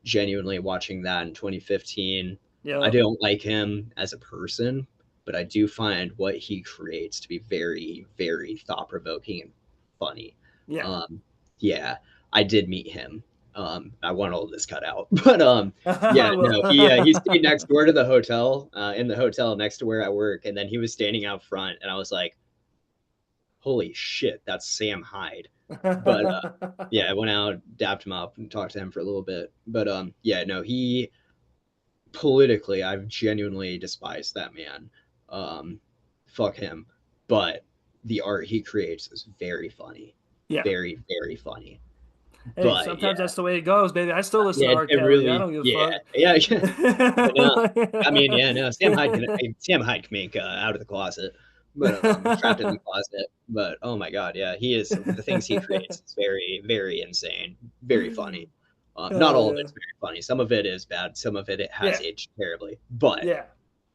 genuinely watching that in 2015. I Yep. don't like him as a person, but I do find what he creates to be very thought provoking and funny. Yeah. Um, yeah, I did meet him. I want all this cut out, but yeah, no, he stayed next door to the hotel, in the hotel next to where I work, and then he was standing out front, and I was like, "Holy shit, that's Sam Hyde." But yeah, I went out, dapped him up, and talked to him for a little bit. But yeah, no, he politically, I've genuinely despised that man. Um, fuck him. But the art he creates is very funny, Yeah. very funny. Hey, But sometimes yeah, that's the way it goes, baby. I still listen yeah, to R. it Kelly. I really, don't give a yeah, fuck. yeah, yeah. But no, I mean, yeah, no, Sam Hyde can make out of the closet, but trapped in the closet. But oh my god, yeah, he is the things he creates is very insane, very funny. Not Hell all of yeah. it's very funny. Some of it is bad. Some of it has Yeah. aged terribly. But Yeah.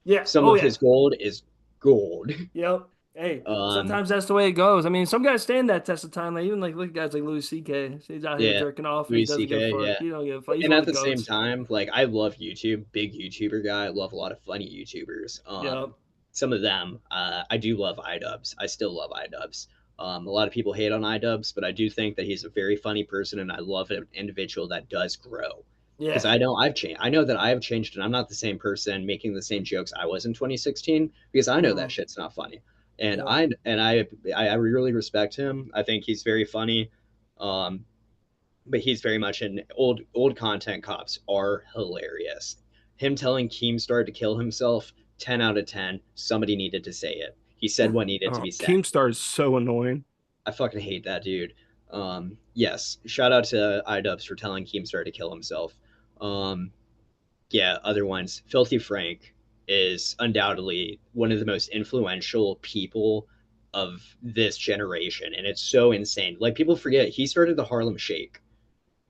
Yeah. some Oh of yeah. his gold is gold. Yep. Hey, Um, sometimes that's the way it goes. I mean, some guys stand that test of time. Like even like look at guys like Louis C.K. He's out here yeah, jerking off and he Louis doesn't give a C.K. fuck. Yeah, He don't give a fuck. He's and one at of the the same goats. time, like I love YouTube, big YouTuber guy. I love a lot of funny YouTubers. Yep. some of them. I do love iDubbbz. I still love iDubbbz. A lot of people hate on iDubbbz, but I do think that he's a very funny person, and I love an individual that does grow. Because Yeah. I know I've changed. I know that I have changed, and I'm not the same person making the same jokes I was in 2016. Because I know that Hmm. shit's not funny, and Yep. I really respect him. I think he's very funny. Um, but he's very much an old content cops are hilarious. Him telling Keemstar to kill himself, 10 out of 10. Somebody needed to say it. He said what needed to Oh, be said. Keemstar is so annoying. I fucking hate that dude. Yes, shout out to iDubbbz for telling Keemstar to kill himself. Um, yeah, other ones. Filthy Frank is undoubtedly one of the most influential people of this generation, and it's so insane. Like people forget he started the Harlem Shake.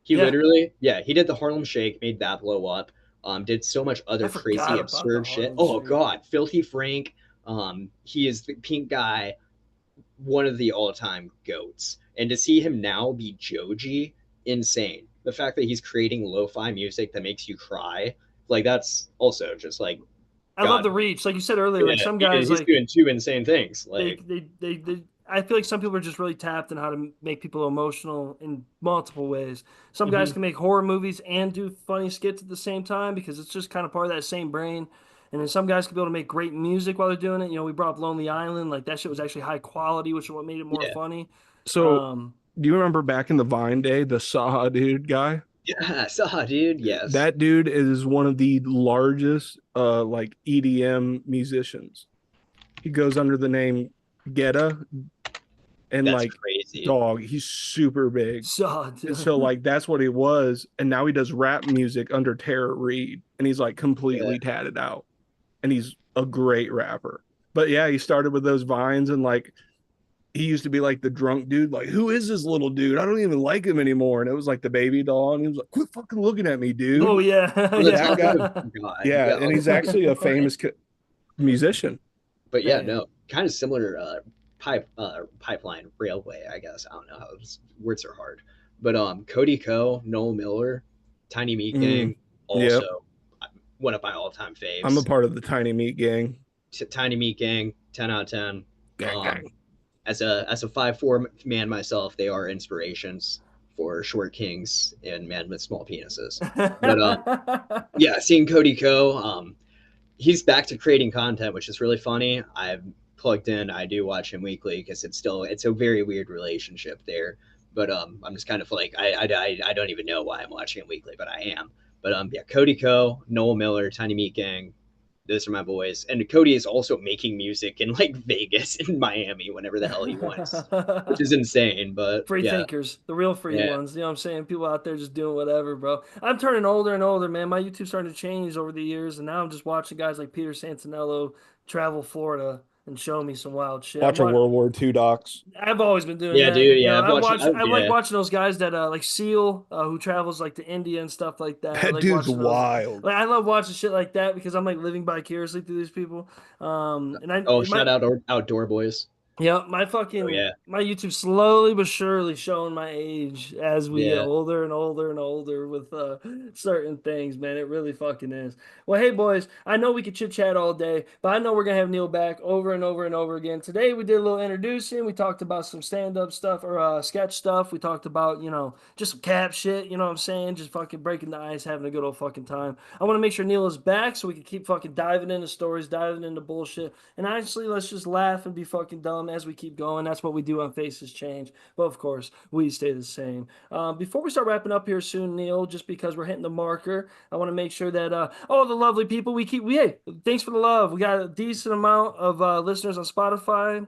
He Yeah. literally, yeah, he did the Harlem Shake, made that blow up. Did so much I other forgot crazy, about the absurd shit. Harlem Oh Shake. God, Filthy Frank. He is the pink guy, one of the all-time goats. And to see him now be Joji, insane. The fact that he's creating lo-fi music that makes you cry, like that's also just like I love God. the reach. Like you said earlier, like Yeah, some guys he's like doing two insane things. they Like, they I feel like some people are just really tapped in how to make people emotional in multiple ways. Some guys mhm. can make horror movies and do funny skits at the same time because it's just kind of part of that same brain. And then some guys can be able to make great music while they're doing it. You know, we brought up Lonely Island, like that shit was actually high quality, which is what made it more Yeah, funny. So, Um, do you remember back in the Vine day, the Saha dude guy? yeah, saw, dude. Yes, That dude is one of the largest like EDM musicians. He goes under the name Getta, and that's like crazy. dog, he's super big. so And so like that's what he was. And now he does rap music under Tara Reid, and he's like Yeah, completely tatted out. And he's a great rapper. But yeah, he started with those vines, and like he used to be like the drunk dude, like, who is this little dude? I don't even like him anymore. And it was like the baby doll, and he was like, quit fucking looking at me, dude. oh yeah, on the That topic guy, of yeah. God, yeah, yeah, and on the he's topic actually of a Vine. famous musician. But yeah, Man. no, kind of similar pipeline railway, I guess. I don't know how words are hard. But Cody Ko, Noel Miller, Tiny Meat Mm, Gang, yep. also one of my all-time I'm a faves. part of the Tiny Meat Gang. Tiny Meat Gang, 10 out of 10. Gang, Um, gang. as a 5'4" man myself, they are inspirations for short kings and men with small penises. But yeah, seeing Cody Ko, he's back to creating content, which is really funny. I've plugged in. I do watch him weekly because it's a very weird relationship there. But I'm just kind of like I don't even know why I'm watching him weekly, but I am. But yeah, Cody Ko, Noel Miller, Tiny Meat Gang, those are my boys. And Cody is also making music in like Vegas and Miami whenever the hell he wants, which is insane. But Free yeah, thinkers, the real free yeah, ones. You know what I'm saying? People out there just doing whatever, bro. I'm turning older and older, man. My YouTube's starting to change over the years, and now I'm just watching guys like Peter Santinello travel Florida and show me some wild shit. Watching World War II docs. I've always been doing yeah, that. dude. You Yeah, know, I've watched. I like Yeah, watching those guys that like Seal, who travels like to India and stuff like that. I That like dude's watching those. wild. Like I love watching shit like that because I'm like living vicariously through these people. And I oh, it might shout out Outdoor Boys. Yeah, Oh yeah, my YouTube slowly but surely showing my age as we get yeah. older and older and older with certain things, man. It really fucking is. Well, hey boys, I know we could chit chat all day, but I know we're gonna have Neil back over and over and over again. Today we did a little introducing. We talked about some stand-up stuff or sketch stuff. We talked about, just some cap shit, you know what I'm saying? Just fucking breaking the ice, having a good old fucking time. I want to make sure Neil is back so we can keep fucking diving into stories, diving into bullshit. And honestly, let's just laugh and be fucking dumb as we keep going. That's what we do on Faces Change. But of course, we stay the same. Before we start wrapping up here soon, Neil, just because we're hitting the marker, I want to make sure that all the lovely people hey, thanks for the love. We got a decent amount of listeners on Spotify,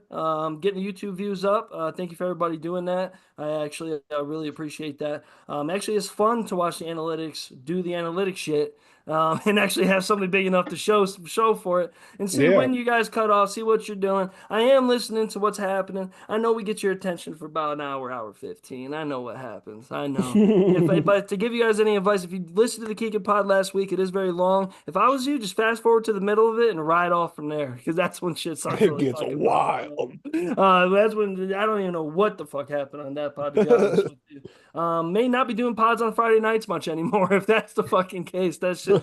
getting the YouTube views up. Thank you for everybody doing that. I actually really appreciate that. Actually, it's fun to watch the analytics do the analytic shit. And actually have something big enough to show for it and see Yeah. when you guys cut off, see what you're doing. I am listening to what's happening. I know we get your attention for about an hour, hour 15. I know what happens. I know. But to give you guys any advice, if you listened to the Keegan Pod last week, it is very long. If I was you, just fast forward to the middle of it and ride off from there because that's when shit starts It really gets fucking popping off. wild. That's when I don't even know what the fuck happened on that pod, to be honest with you. May not be doing pods on Friday nights much anymore. If that's the fucking case, that shit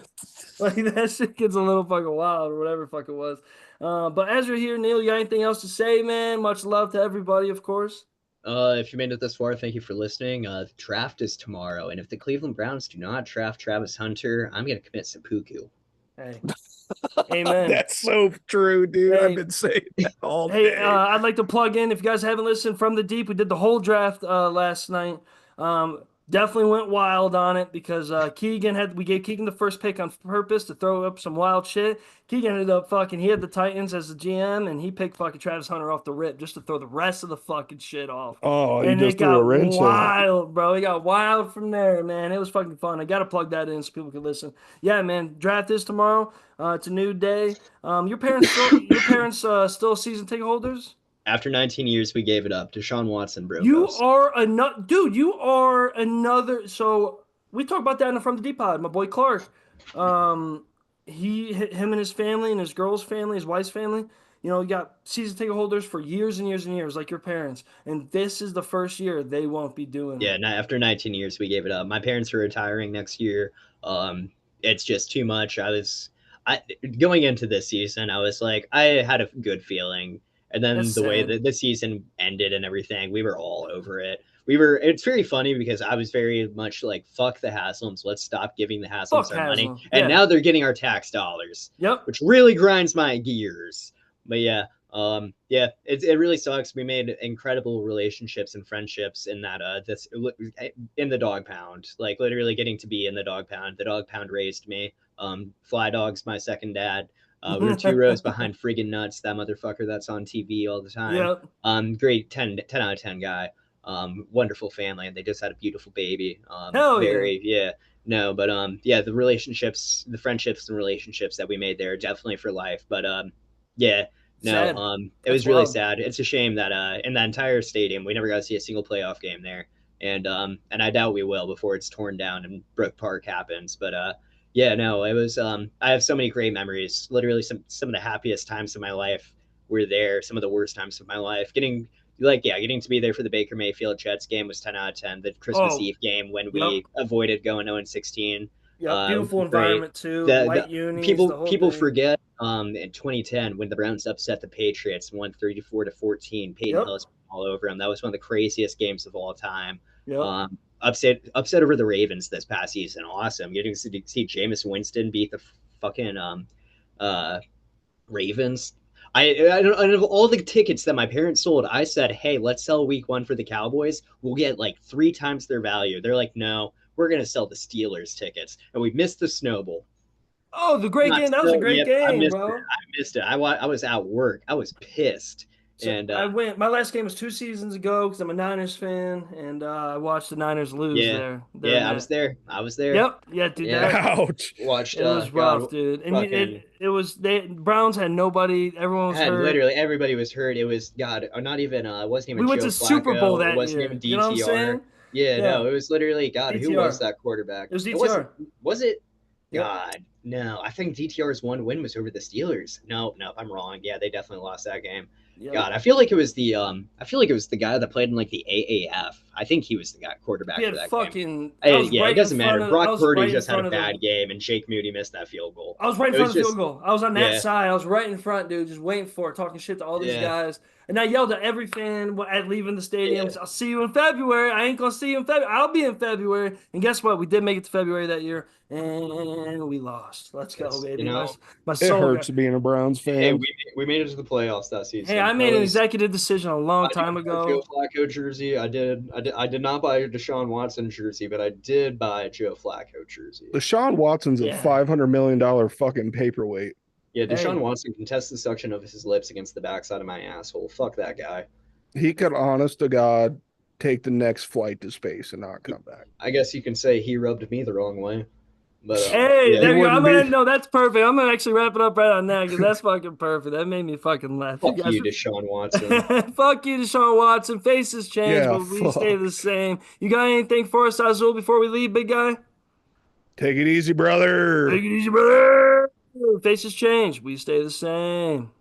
Like that shit gets a little fucking wild or whatever the fuck it was. But as you're here, Neil, you got anything else to say, man? Much love to everybody, of course. If you made it this far, thank you for listening. The draft is tomorrow, and if the Cleveland Browns do not draft Travis Hunter, I'm gonna commit seppuku. Hey, amen. That's so true, dude. I've Hey, been saying that all hey, day. I'd like to plug in if you guys haven't listened from the deep. We did the whole draft last night. Definitely went wild on it because we gave Keegan the first pick on purpose to throw up some wild shit. Keegan ended up he had the Titans as the GM and he picked fucking Travis Hunter off the rip just to throw the rest of the fucking shit off. Oh, he And it just threw a got wrench in it. wild, bro. It got wild from there, man. It was fucking fun. I gotta plug that in so people can listen. Yeah, man. Draft is tomorrow. It's a new day. Your parents still season ticket holders? After 19 years, we gave it up. Deshaun Watson broke You us. are another dude. You are another. So we talked about that in the From the Deep Pod. My boy Clark, um, him and his family and his girl's family, his wife's family. You got season ticket holders for years and years and years, like your parents. And this is the first year they won't be doing Yeah, it. after 19 years, we gave it up. My parents are retiring next year. Um, it's just too much. I going into this season, I was like, I had a good feeling, and That's then the way sad. that the season ended and everything, we were all over it. We were. It's very funny because I was very much like, "Fuck the Haslams. Let's stop giving the Haslams Fuck our money." Haslam. And Yeah. now they're getting our tax dollars, Yep. which really grinds my gears. But yeah, yeah, it really sucks. We made incredible relationships and friendships in that this in the dog pound, like literally getting to be in the dog pound. The dog pound raised me. Fly Dog's my second dad. We were two rows behind friggin' nuts, that motherfucker that's on TV all the time. Yep. Great 10 out of 10 guy. Wonderful family, and they just had a beautiful baby. Hell yeah. Very, yeah. No, but yeah, the relationships, the friendships and relationships that we made there are definitely for life. But yeah, no, Sad. it That's was really wild. sad. It's a shame that in that entire stadium we never got to see a single playoff game there, and I doubt we will before it's torn down and Brook Park happens. But yeah, no, it was. I have so many great memories. Literally, some of the happiest times of my life were there. Some of the worst times of my life. Getting to be there for the Baker Mayfield Jets game was 10 out of 10. The Christmas Oh, Eve game when yep. we avoided going 0-16, Yep. Beautiful great. environment too. The White unis, people the whole people thing. forget in 2010 when the Browns upset the Patriots, won 34-14. Peyton Yep. Hillis all over them. That was one of the craziest games of all time. Yep. Upset over the Ravens this past season. Awesome. Getting to see Jameis Winston beat the fucking uh Ravens. Out of all the tickets that my parents sold, I said, "Hey, let's sell Week 1 for the Cowboys. We'll get like 3 times their value." They're like, "No, we're gonna sell the Steelers tickets," and we missed the Snowball. Oh, the great Not game. That was a so. great Yep, I game, missed it. bro. I missed it. I was at work. I was pissed, So and I went. My last game was 2 seasons ago because I'm a Niners fan, and I watched the Niners lose yeah, there in yeah, I was that. there. I was there. Yep. Yeah, dude. Yeah, That Ouch. watched. it was God, rough, dude. And fucking it was they Browns had nobody. Everyone was had hurt. literally everybody was hurt. It was God, or not even. It wasn't even We went Joe to Super Bowl Flacco. It that wasn't even year. You know what I'm DTR. saying? Yeah, no, Yeah. it was literally God. Who was DTR. that quarterback? It was It wasn't. DTR. Was it? Yep. God, no. I think DTR's one win was over the Steelers. No, no, I'm wrong. Yeah, they definitely lost that game. Yep. God, I feel like it was the I feel like it was the guy that played in like the AAF. I think he was the guy He quarterback for had that game. fucking. I was Yeah, it right in doesn't front matter. of. I Brock was Purdy right in just had a front of the. bad game, and Jake Moody missed that field goal. I was right in It front was of the field just goal. I was on that yeah, side. I was right in front, dude, just waiting for it, talking shit to all these yeah, guys. And I yelled at every fan at leaving the stadium. yeah. I'll see you in February. I ain't gonna see you in February. I'll be in February. And guess what? We did make it to February that year, and we lost. Let's go, It's, baby. My It soul hurts got. being a Browns hey, fan. we made it to the playoffs that Hey, season. I That made an was executive decision a long I time didn't buy a Joe ago. Flacco jersey. I did not buy a Deshaun Watson jersey, but I did buy a Joe Flacco jersey. Deshaun Watson's a Yeah. $500 million fucking paperweight. Yeah, Deshaun Hey, Watson can test the suction of his lips against the backside of my asshole. Fuck that guy. He could, honest to God, take the next flight to space and not come back. I guess you can say he rubbed me the wrong way. But hey, yeah, He there you go. wouldn't be. No, that's perfect. I'm gonna actually wrap it up right on that because that's fucking perfect. That made me fucking laugh. You fuck guys you, Deshaun Watson. Fuck you, Deshaun Watson. Faces change, Yeah, but we stay the fuck. same. You got anything for us, Azul, before we leave, big guy? Take it easy, brother. Take it easy, brother. Faces change. We stay the same.